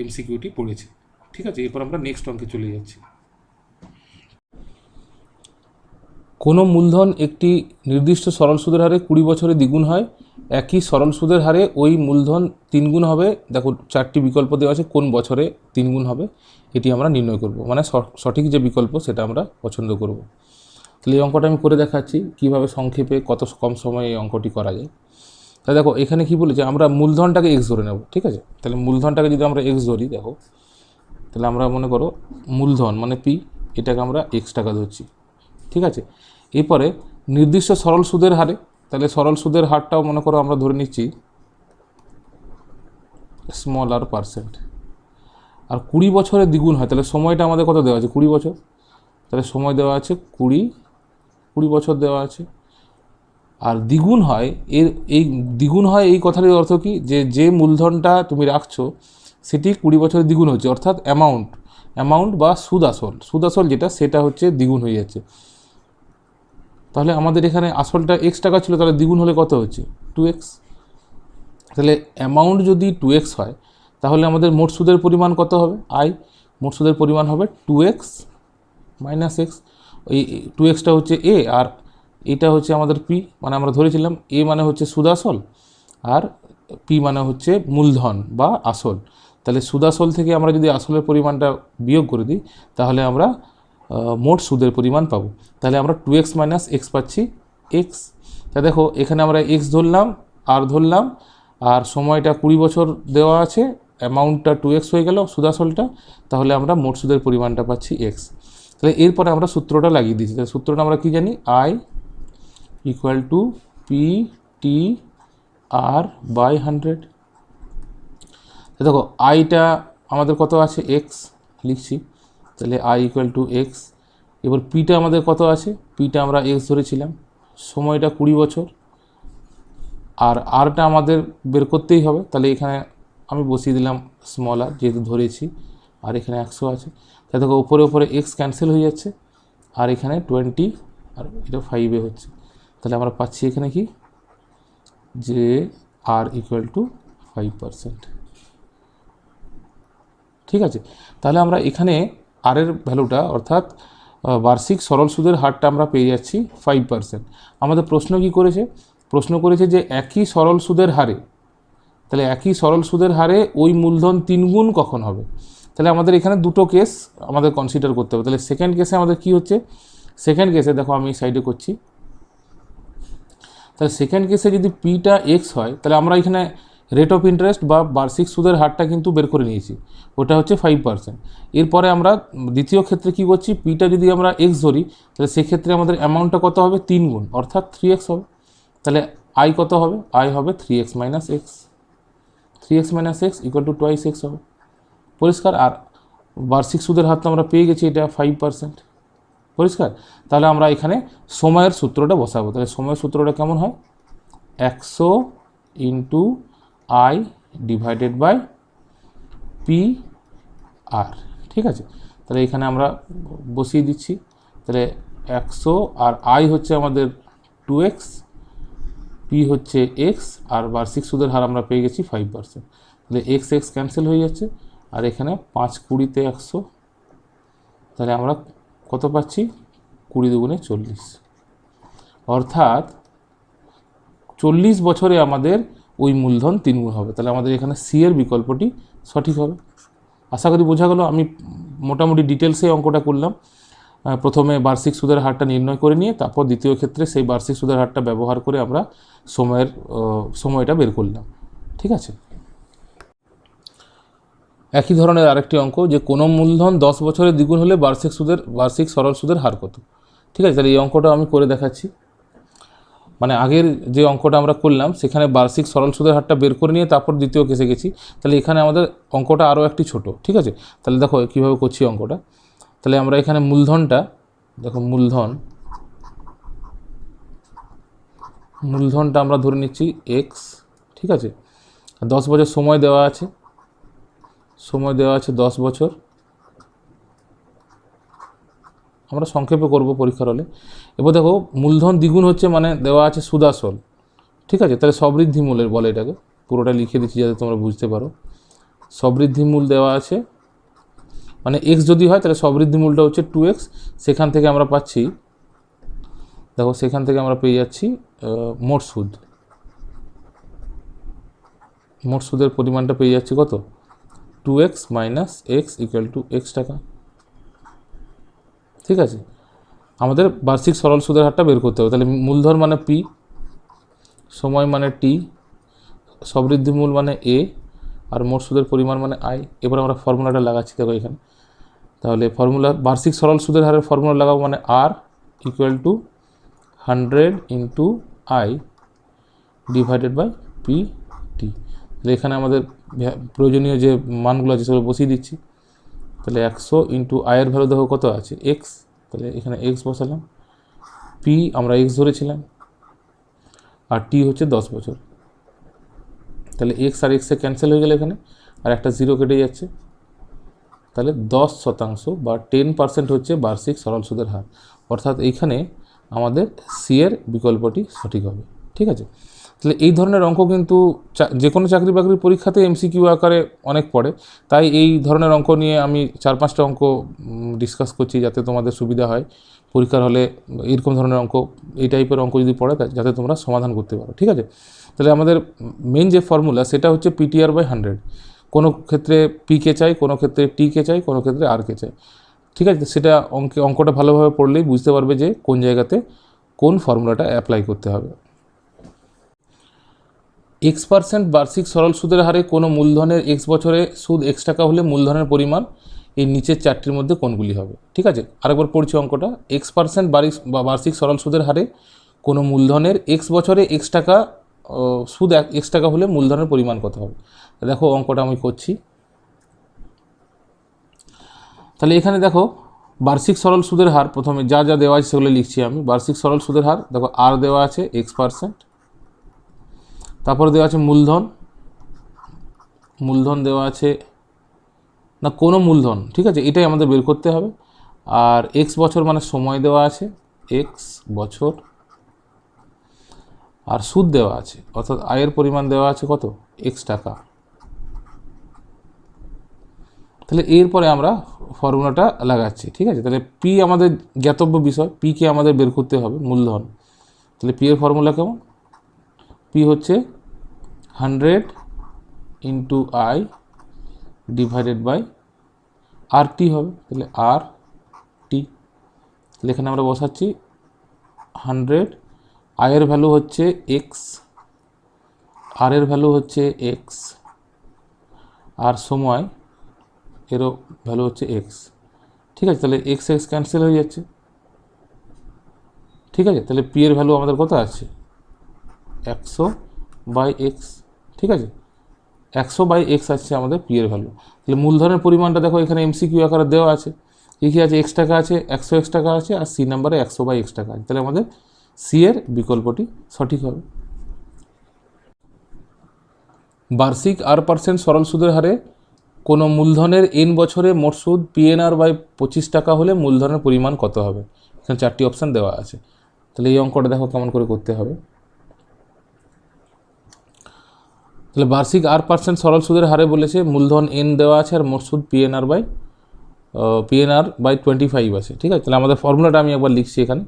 MCQটি পড়েছে, ঠিক আছে। এরপর আমরা নেক্সট অঙ্কে চলে যাচ্ছি। কোনো মূলধন একটি নির্দিষ্ট সরল সুদের হারে 20 বছরে দ্বিগুণ হয়, একই সরল সুদের হারে ওই মূলধন 3 গুণ হবে। দেখো 4টি বিকল্প দেওয়া আছে, কোন বছরে 3 গুণ হবে এটি আমরা নির্ণয় করব, মানে সঠিক যে বিকল্প সেটা আমরা পছন্দ করব। তাহলে এই অঙ্কটা আমি করে দেখাচ্ছি কীভাবে সংক্ষেপে কত কম সময়ে এই অঙ্কটি করা যায়। তাহলে দেখো এখানে কী বলেছে, আমরা মূলধনটাকে x ধরে নেব, ঠিক আছে। তাহলে মূলধনটাকে যদি আমরা x ধরি, দেখো তাহলে আমরা মনে করো মূলধন মানে P, এটাকে আমরা x টাকা ধরছি, ঠিক আছে। এরপরে নির্দিষ্ট সরল সুদের হারে, তাহলে সরল সুদের হারটাও মনে করো আমরা ধরে নিচ্ছি r%। আর 20 বছরে দ্বিগুণ হয়, তাহলে সময়টা আমাদের কত দেওয়া আছে, 20 বছর। তাহলে সময় দেওয়া আছে 20 বছর দেওয়া আছে। আর দ্বিগুণ হয়, দ্বিগুণ হয় এই কথাটির অর্থ কি, যে মূলধনটা তুমি রাখছো সেটি 20 বছরে দ্বিগুণ হচ্ছে, অর্থাৎ অ্যামাউন্ট বা সুদ আসল যেটা, সেটা হচ্ছে দ্বিগুণ হয়ে যাচ্ছে। তাহলে আমাদের এখানে আসলটা x টাকা ছিল, তাহলে দ্বিগুণ হলে কত হচ্ছে, 2x। তাহলে অ্যামাউন্ট যদি 2x হয়, তাহলে আমাদের মোট সুদের পরিমাণ কত হবে, I। মোট সুদের পরিমাণ হবে 2x - x। এই 2xটা হচ্ছে A, আর এটা হচ্ছে আমাদের P, মানে আমরা ধরেছিলাম A মানে হচ্ছে সুদ আসল, আর P মানে হচ্ছে মূলধন বা আসল। তাহলে সুদ আসল থেকে আমরা যদি আসলের পরিমাণটা বিয়োগ করে দিই, তাহলে আমরা মোট সুদের পরিমাণ পাবো। তাহলে আমরা 2x - x পাচ্ছি, x। তা দেখো এখানে আমরা x ধরলাম, আর ধরলাম, আর সময়টা 20 বছর দেওয়া আছে, অ্যামাউন্টটা 2x হয়ে গেল সুদাসলটা, তাহলে আমরা মোট সুদের পরিমাণটা পাচ্ছি x। তাহলে এরপরে আমরা সূত্রটা লাগিয়ে দিচ্ছি। তাহলে সূত্রটা আমরা কি জানি, I equal to P T R by 100। দেখো আইটা আমাদের কত আছে, এক্স লিখছি, তাহলে আই ইকুয়াল টু এক্স। এবার পিটা আমাদের কত আছে, পিটা আমরা এক্স ধরেছিলাম, সময়টা 20 বছর, আর আরটা আমাদের বের করতেই হবে, তাহলে এখানে আমি বসিয়ে দিলাম স্মল আর, যেহেতু ধরেছি, আর এখানে 100 আছে। তাহলে দেখো উপরে উপরে এক্স ক্যান্সেল হয়ে যাচ্ছে, আর এখানে 20 আর এটা 5 হচ্ছে। তাহলে আমরা পাচ্ছি এখানে কি, যে আর ইকুয়াল টু 5%। ঠিক আছে, তাহলে আমরা এখানে আর এর ভ্যালুটা অর্থাৎ বার্ষিক সরল সুদের হারটা আমরা পেয়ে যাচ্ছি 5%। আমাদের প্রশ্ন কি করেছে, প্রশ্ন করেছে যে একই সরল সুদের হারে, তাহলে একই সরল সুদের হারে ওই মূলধন 3 গুণ কখন হবে। তাহলে আমাদের এখানে দুটো কেস আমাদের কনসিডার করতে হবে। তাহলে সেকেন্ড কেসে আমাদের কি হচ্ছে, সেকেন্ড কেসে দেখো আমি সাইডে করছি, তাহলে সেকেন্ড কেসে যদি পিটা এক্স হয়, তাহলে আমরা এখানে রেট অফ ইন্টারেস্ট বা বার্ষিক সুদের হারটা কিন্তু বের করে নিয়েছি, ওটা হচ্ছে 5%। এরপরে আমরা দ্বিতীয় ক্ষেত্রে কি করছি, পিটা যদি আমরা এক্স ধরি, তাহলে সেক্ষেত্রে আমাদের অ্যামাউন্টটা কত হবে, 3 গুণ, অর্থাৎ 3x হবে। তাহলে আই কত হবে, আই হবে 3x minus x, 3x minus x equal two 2x হবে। পরিষ্কার। আর বার্ষিক সুদের হার তো আমরা পেয়ে গেছি, এটা 5%। পরিষ্কার। তাহলে আমরা এখানে সময়ের সূত্রটা বসাবো। তাহলে সময়ের সূত্রটা কেমন হয়, 100 into I divided by p r. ঠিক আছে, তাহলে এখানে আমরা বসিয়ে দিচ্ছি। তাহলে 100, আর আই হচ্ছে আমাদের 2x, পি হচ্ছে এক্স, আর বার্ষিক সুদের হার আমরা পেয়ে গেছি 5%। তাহলে এক্স এক্স ক্যান্সেল হয়ে যাচ্ছে, আর এখানে 5 20 100, তাহলে আমরা কত পাচ্ছি, 20 দুগুণে 40, অর্থাৎ 40 বছরে আমাদের ওই মূলধন 3 গুণ হবে। তাহলে আমাদের এখানে সি এর বিকল্পটি সঠিক হবে। আশা করি বোঝা গেল। আমি মোটামুটি ডিটেলসে অঙ্কটা করলাম, প্রথমে বার্ষিক সুদের হারটা নির্ণয় করে নিয়ে, তারপর দ্বিতীয় ক্ষেত্রে সেই বার্ষিক সুদের হারটা ব্যবহার করে আমরা সময়টা বের করলাম। ঠিক আছে, একই ধরনের আরেকটি অঙ্ক, যে কোনো মূলধন 10 বছরে দ্বিগুণ হলে বার্ষিক সরল সুদের হার কত। ঠিক আছে, তাহলে এই অঙ্কটা আমি করে দেখাচ্ছি। মানে আগের যে অঙ্কটা আমরা করলাম সেখানে বার্ষিক সরল সুদের হারটা বের করে নিয়ে তারপর দ্বিতীয় কেসে গেছি, তাহলে এখানে আমাদের অঙ্কটা আরও একটি ছোট। ঠিক আছে, তাহলে দেখো কীভাবে করছি অঙ্কটা। তাহলে আমরা এখানে মূলধনটা দেখো, মূলধনটা আমরা ধরে নিচ্ছি এক্স। ঠিক আছে, 10 বছর সময় দেওয়া আছে, 10 বছর। আমরা সংক্ষেপে করব পরীক্ষার হলে। এবার দেখো মূলধন দ্বিগুণ হচ্ছে, মানে দেওয়া আছে সুদাসল। ঠিক আছে, তাহলে সবৃদ্ধি মূলের বলে এটাকে, পুরোটা লিখে দিচ্ছি যাতে তোমরা বুঝতে পারো। সবৃদ্ধি মূল দেওয়া আছে, মানে এক্স যদি হয় তাহলে সবৃদ্ধি মূলটা হচ্ছে 2x। সেখান থেকে আমরা পাচ্ছি, দেখো সেখান থেকে আমরা পেয়ে যাচ্ছি মোট সুদ, মোট সুদের পরিমাণটা পেয়ে যাচ্ছি কত, 2x minus x equal two x টাকা। ঠিক আছে, আমাদের বার্ষিক সরল সুদের হারটা বের করতে হবে। তাহলে মূলধন মানে পি, সময় মানে টি, সবৃদ্ধি মূল মানে এ, আর মোট সুদের পরিমাণ মানে আই। এবার আমরা ফর্মুলাটা লাগাচ্ছি দেখো এখানে। তাহলে ফর্মুলা, বার্ষিক সরল সুদের হারের ফর্মুলা লাগাবো, মানে r equal to 100 into I divided by p t. তাহলে এখানে আমাদের প্রয়োজনীয় যে মানগুলো আছে সেগুলো বসিয়ে দিচ্ছি। তাহলে 100 ইন্টু আয়ের ভ্যালু দেখো কত আছে, এক্স, তাহলে এখানে এক্স বসালাম, পি আমরা এক্স ধরেছিলাম, আর টি হচ্ছে 10 বছর। তাহলে এক্স আর এক্সে ক্যান্সেল হয়ে গেলে এখানে, আর একটা 0 কেটে যাচ্ছে। তাহলে 10% বা 10% হচ্ছে বার্ষিক সরল সুদের হার, অর্থাৎ এইখানে আমাদের সি এর বিকল্পটি সঠিক হবে। ঠিক আছে, তাহলে এই ধরনের অঙ্ক কিন্তু যে কোনো চাকরি বাকরির পরীক্ষাতে এমসিকিউ আকারে অনেক পড়ে, তাই এই ধরনের অঙ্ক নিয়ে আমি 4-5টা অঙ্ক ডিসকাস করছি যাতে তোমাদের সুবিধা হয় পরীক্ষার হলে। এরকম ধরনের অঙ্ক, এই টাইপের অঙ্ক যদি পড়ে যাতে তোমরা সমাধান করতে পারো। ঠিক আছে, তাহলে আমাদের মেন যে ফর্মুলা সেটা হচ্ছে পিটিআর বাই 100। কোনো ক্ষেত্রে পিকে চাই, কোনো ক্ষেত্রে টিকে চাই, কোনো ক্ষেত্রে আরকে চাই। ঠিক আছে, সেটা অঙ্কটা ভালোভাবে পড়লেই বুঝতে পারবে যে কোন জায়গাতে কোন ফর্মুলাটা অ্যাপ্লাই করতে হবে। x% বার্ষিক সরল সুদের হারে কোনো মূলধনের x বছরে সুদ x টাকা হলে মূলধনের পরিমাণ এই নিচের চারটির মধ্যে কোনগুলি হবে? ঠিক আছে, আরেকবার পড়ছি অঙ্কটা। x% বার্ষিক সরল সুদের হারে কোনো মূলধনের x বছরে x টাকা সুদ x টাকা হলে মূলধনের পরিমাণ কত হবে? দেখো অঙ্কটা আমি করছি। তাহলে এখানে দেখো বার্ষিক সরল সুদের হার, প্রথমে যা যা দেওয়া আছে সেগুলো লিখছি আমি। বার্ষিক সরল সুদের হার দেখো আর দেওয়া আছে x%, তারপরে দেওয়া আছে মূলধন দেওয়া আছে না কোনো মূলধন, ঠিক আছে, এটাই আমাদের বের করতে হবে। আর x বছর মানে সময় দেওয়া আছে x বছর, আর সুদ দেওয়া আছে অর্থাৎ আয়ের পরিমাণ দেওয়া আছে কত x টাকা। তাহলে এরপরে আমরা ফর্মুলাটা লাগাচ্ছি, ঠিক আছে। তাহলে পি আমাদের জ্ঞাতব্য বিষয়, পিকে আমাদের বের করতে হবে মূলধন। তাহলে পি এর ফর্মুলা কেমন? পি হচ্ছে 100 into I divided by R টি হবে। তাহলে আর টি, তাহলে এখানে আমরা বসাচ্ছি 100, আয়ের ভ্যালু হচ্ছে এক্স, আর এর ভ্যালু হচ্ছে এক্স, আর সময় এরও ভ্যালু হচ্ছে এক্স, ঠিক আছে। তাহলে এক্স এক্স ক্যান্সেল হয়ে যাচ্ছে, ঠিক আছে। তাহলে পি এর ভ্যালু আমাদের কত আছে 100/x, ঠিক আছে, 100/x আসছে আমাদের পি এর ভ্যালু। তাহলে মূলধনের পরিমাণটা দেখো এখানে এমসিকিউ আকারে দেওয়া আছে, কী আছে, x টাকা আছে, 100x টাকা আছে, আর সি নাম্বারে 100/x টাকা আছে। তাহলে আমাদের সি এর বিকল্পটি সঠিক হবে। বার্ষিক r% সরল সুদের হারে কোনো মূলধনের n বছরে মোট সুদ PNR/25 টাকা হলে মূলধনের পরিমাণ কত হবে? এখানে চারটি অপশান দেওয়া আছে। তাহলে এই অঙ্কটা দেখো কেমন করে করতে হবে। তাহলে বার্ষিক r% সরল সুদের হারে বলেছে মূলধন n দেওয়া আছে আর মোট সুদ PNR/25 আছে, ঠিক আছে। তাহলে আমাদের ফর্মুলাটা আমি একবার লিখছি এখানে,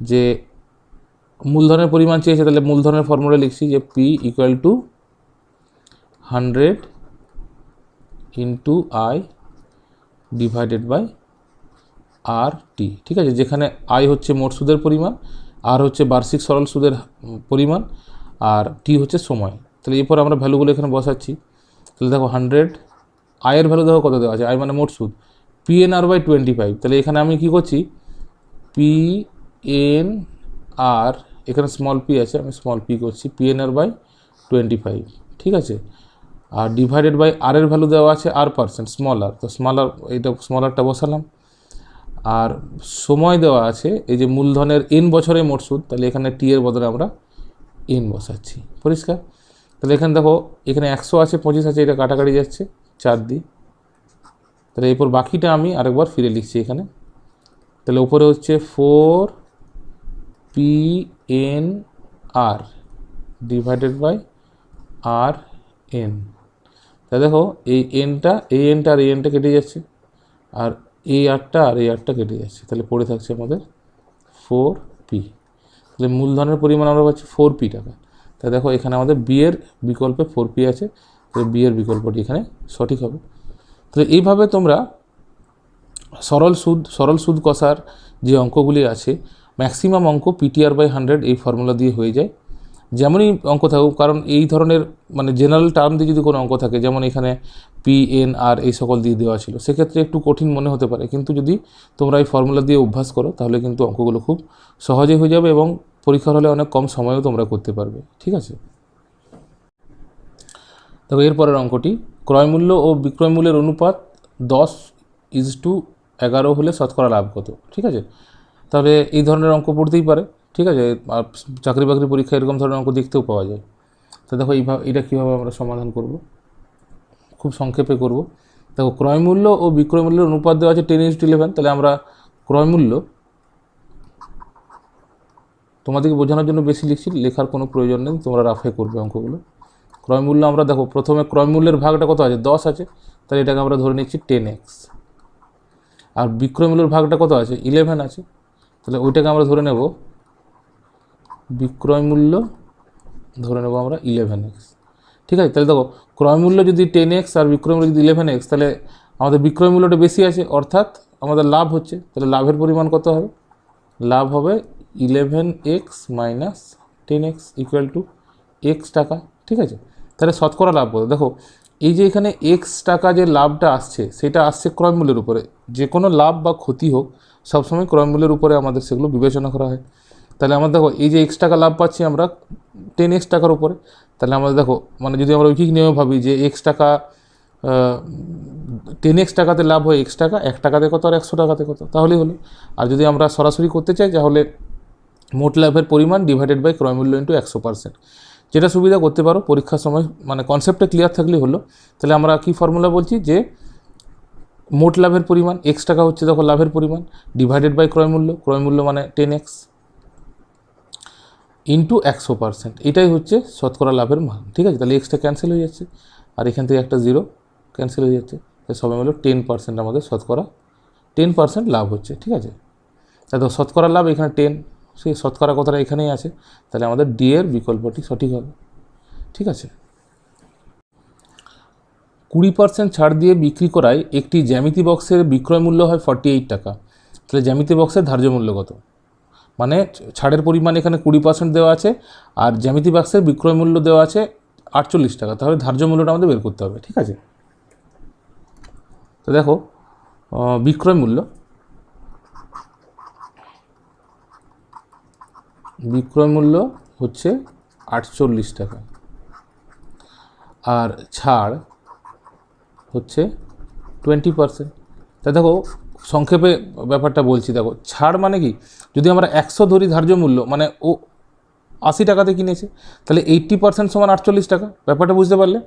যে মূলধনের পরিমাণ চেয়েছে, তাহলে মূলধনের ফর্মুলা লিখছি যে P = 100 into I divided by R T, ঠিক আছে। যেখানে আই হচ্ছে মোট সুদের পরিমাণ, আর হচ্ছে বার্ষিক সরল সুদের পরিমাণ, আর টি হচ্ছে সময়। তাহলে এরপর আমরা ভ্যালুগুলো এখানে বসাচ্ছি। তাহলে দেখো 100, আয়ের ভ্যালু দেখো কত দেওয়া আছে, আয় মানে মোট সুদ PNR/25। তাহলে এখানে আমি কি করছি, PNR, এখানে স্মল পি আছে, আমি স্মল পি করছি, PNR/25, ঠিক আছে। আর ডিভাইডেড বাই আর এর ভ্যালু দেওয়া আছে r%, স্মল আর, তো স্মল আর, এইটা স্মল আরটা বসালাম। আর সময় দেওয়া আছে এই যে মূলধনের n বছরে মোট সুদ, তাহলে এখানে টি এর বদলে আমরা n বসাচ্ছি, পরিষ্কার। তাহলে এখানে দেখো এখানে 100 আছে, 25 আছে, এটা কাটাকাটি যাচ্ছে 4 দিই। তাহলে এরপর বাকিটা আমি আরেকবার ফিরে লিখছি এখানে। তাহলে উপরে হচ্ছে 4 PNR ডিভাইডেড বাই RN। তাহলে দেখো এই এনটা আর এই এনটা কেটে যাচ্ছে, আর এই আরটা আর এই আরটা কেটে যাচ্ছে, তাহলে পড়ে থাকছে আমাদের 4P। তাহলে মূলধনের পরিমাণ আমরা পাচ্ছি 4P টাকা। তাহলে দেখো এখানে আমাদের বি এর বিকল্পে 4P আছে, তাহলে বি এর বিকল্পটি এখানে সঠিক হবে। তাহলে এইভাবে তোমরা সরল সুদ কষার যে অঙ্কগুলি আছে, ম্যাক্সিমাম অঙ্ক PTR/100 এই ফর্মুলা দিয়ে হয়ে যায়। যেমনই অঙ্ক থাকুক, কারণ এই ধরনের মানে জেনারেল টার্ম দিয়ে যদি কোনো অঙ্ক থাকে, যেমন এখানে PNR এই সকল দিয়ে দেওয়া ছিল, সেক্ষেত্রে একটু কঠিন মনে হতে পারে, কিন্তু যদি তোমরা এই ফর্মুলা দিয়ে অভ্যাস করো তাহলে কিন্তু অঙ্কগুলো খুব সহজে হয়ে যাবে এবং পরীক্ষার হলে অনেক কম সময়েও তোমরা করতে পারবে, ঠিক আছে। দেখো এরপরের অঙ্কটি, ক্রয় মূল্য ও বিক্রয় মূল্যের অনুপাত 10:11 হলে শতকরা লাভ কত? ঠিক আছে। তাহলে এই ধরনের অঙ্ক পড়তেই পারে, ঠিক আছে। আর চাকরি বাকরি পরীক্ষা এরকম ধরনের অঙ্ক দেখতেও পাওয়া যায়। তো দেখো এটা কীভাবে আমরা সমাধান করব, খুব সংক্ষেপে করব। দেখো ক্রয় মূল্য ও বিক্রয় মূল্যের অনুপাত দেওয়া আছে 10:11। তাহলে আমরা ক্রয় মূল্য, তোমাদেরকে বোঝানোর জন্য বেশি লিখছি, লেখার কোনো প্রয়োজন নেই, তোমরা রাফে করবে অঙ্কগুলো। ক্রয় মূল্য আমরা দেখো প্রথমে ক্রয় মূল্যের ভাগটা কত আছে, 10 আছে, তাহলে এটাকে আমরা ধরে নিচ্ছি 10x। আর বিক্রয় মূল্যের ভাগটা কত আছে, 11 আছে, তাহলে ওইটাকে আমরা ধরে নেব বিক্রয় মূল্য, ধরে নেব আমরা 11x, ঠিক আছে। তাহলে দেখো ক্রয় মূল্য যদি 10x আর বিক্রয় মূল্য যদি 11x, তাহলে আমাদের বিক্রয় মূল্যটা বেশি আছে, অর্থাৎ আমাদের লাভ হচ্ছে। তাহলে লাভের পরিমাণ কত হবে, লাভ হবে 11x - 10x = x টাকা, ঠিক আছে। তাহলে শতকরা লাভ কত? দেখো এই যে এখানে এক্স টাকা যে লাভটা আসছে সেটা আসছে ক্রয় মূল্যের উপরে। যে কোনো লাভ বা ক্ষতি হোক সবসময় ক্রয় মূল্যের উপরে আমাদের সেগুলো বিবেচনা করা হয়। তাহলে আমরা দেখো এই যে এক্স টাকা লাভ পাচ্ছি আমরা 10x টাকার উপরে। তাহলে আমাদের দেখো মানে যদি আমরা ঐকিক নিয়মে ভাবি যে এক্স টাকা 10x টাকাতে লাভ হয় এক্স টাকা, 1 টাকাতে কত আর 100 টাকাতে কত, তাহলেই হলো। আর যদি আমরা সরাসরি করতে চাই তাহলে মোট লাভের পরিমাণ ডিভাইডেড বাই ক্রয় মূল্য ইন্টু 100%। যেটা সুবিধা করতে পারো পরীক্ষার সময়, মানে কনসেপ্টটা ক্লিয়ার থাকলেই হলো। তাহলে আমরা কি ফর্মুলা বলছি যে মোট লাভের পরিমাণ এক্স টাকা হচ্ছে দেখো লাভের পরিমাণ ডিভাইডেড বাই ক্রয় মূল্য মানে 10x ইন্টু 100%, এটাই হচ্ছে শতকরা লাভের মান। ঠিক আছে, তাহলে এক্সটা ক্যান্সেল হয়ে যাচ্ছে আর এখান থেকে একটা 0 ক্যান্সেল হয়ে যাচ্ছে। তাহলে সবাই মিলে 10% আমাদের শতকরা 10% লাভ হচ্ছে। ঠিক আছে, তাহলে শতকরা লাভ এখানে 10, সেই শতকরা কথাটা এখানেই আছে। তাহলে আমাদের ডি এর বিকল্পটি সঠিক হবে। ঠিক আছে, 20% ছাড় দিয়ে বিক্রি করায় একটি জ্যামিতি বক্সের বিক্রয় মূল্য হয় 48 টাকা। তাহলে জ্যামিতি বক্সের ধার্য মূল্য কত? মানে ছাড়ের পরিমাণ এখানে 20% দেওয়া আছে আর জ্যামিতি বাক্সের বিক্রয় মূল্য দেওয়া আছে 48 টাকা। তাহলে ধার্য মূল্যটা আমাদের বের করতে হবে। ঠিক আছে, তো দেখো বিক্রয় মূল্য হচ্ছে 48 টাকা আর ছাড় হচ্ছে 20%। তা দেখো সংক্ষেপে ব্যাপারটা বলছি, দেখো ছাড় মানে কি, যদি আমরা 100 ধরি ধার্য মূল্য মানে ও 80 টাকাতে কিনেছে, তাহলে 80% সমান 48 টাকা। ব্যাপারটা বুঝতে পারলে?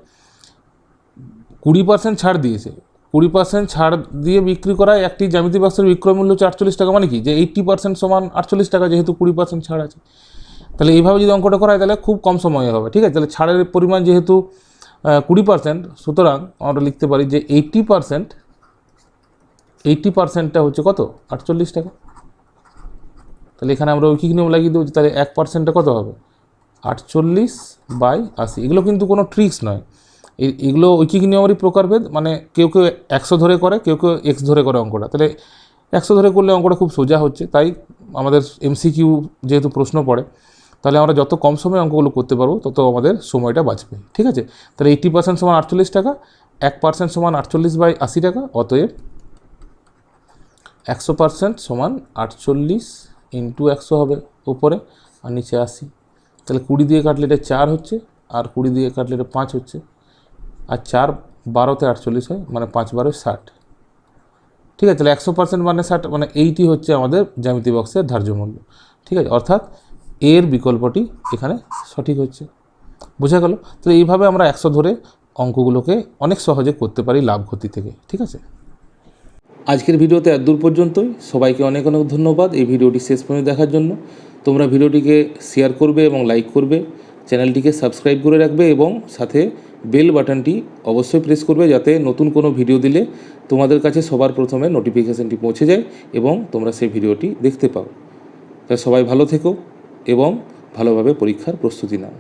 20% ছাড় দিয়েছে, 20% ছাড় দিয়ে বিক্রি করায় একটি জ্যামিতি বাক্সের বিক্রয় মূল্য হচ্ছে 48 টাকা। মানে কি যে 80% সমান 48 টাকা, যেহেতু 20% ছাড় আছে। তাহলে এইভাবে যদি অঙ্কটা করা হয় তাহলে খুব কম সময়ে হবে। ঠিক আছে, তাহলে ছাড়ের পরিমাণ যেহেতু 20%, সুতরাং আমরা লিখতে পারি যে 80%টা হচ্ছে কত? 48 টাকা। তাহলে এখানে আমরা ঐকিক নিয়ম লাগিয়ে দেবো, তাহলে 1%টা কত হবে? 48/80। এগুলো কিন্তু কোনো ট্রিক্স নয়, এগুলো ঐকিক নিয়মেরই প্রকারভেদ। মানে কেউ 100 ধরে করে, কেউ এক্স ধরে করে অঙ্কটা। তাহলে 100 ধরে করলে অঙ্কটা খুব সোজা হচ্ছে। তাই আমাদের MCQ যেহেতু প্রশ্ন পড়ে, তাহলে আমরা যত কম সময়ে অঙ্কগুলো করতে পারবো তত আমাদের সময়টা বাঁচবে। ঠিক আছে, তাহলে 80% সমান 48 টাকা, 1% সমান 48/80 টাকা। অতএব 100% সমান 48 ইন্টু 100 হবে উপরে আর নিচে 80। তাহলে 20 দিয়ে কাটলে এটা 4 হচ্ছে আর 20 দিয়ে কাটলে এটা 5 হচ্ছে। আর 4 12তে 48 হয়, মানে 5 12 60। ঠিক আছে, তাহলে 100% মানে 60, মানে এইটি হচ্ছে আমাদের জ্যামিতি বক্সের ধার্য মূল্য। ঠিক আছে, অর্থাৎ এর বিকল্পটি এখানে সঠিক হচ্ছে। বোঝা গেল? তো এইভাবে আমরা 100 ধরে অঙ্কগুলোকে অনেক সহজে করতে পারি লাভ ক্ষতি থেকে। ঠিক আছে, আজকের ভিডিওতে এতদূর পর্যন্তই। সবাইকে অনেক অনেক ধন্যবাদ এই ভিডিওটি শেষ পর্যন্ত দেখার জন্য। তোমরা ভিডিওটিকে শেয়ার করবে এবং লাইক করবে, চ্যানেলটিকে সাবস্ক্রাইব করে রাখবে এবং সাথে বেল বাটনটি অবশ্যই প্রেস করবে, যাতে নতুন কোনো ভিডিও দিলে তোমাদের কাছে সবার প্রথমে নোটিফিকেশানটি পৌঁছে যায় এবং তোমরা সেই ভিডিওটি দেখতে পাও। তাই সবাই ভালো থেকো এবং ভালোভাবে পরীক্ষার প্রস্তুতি নাও।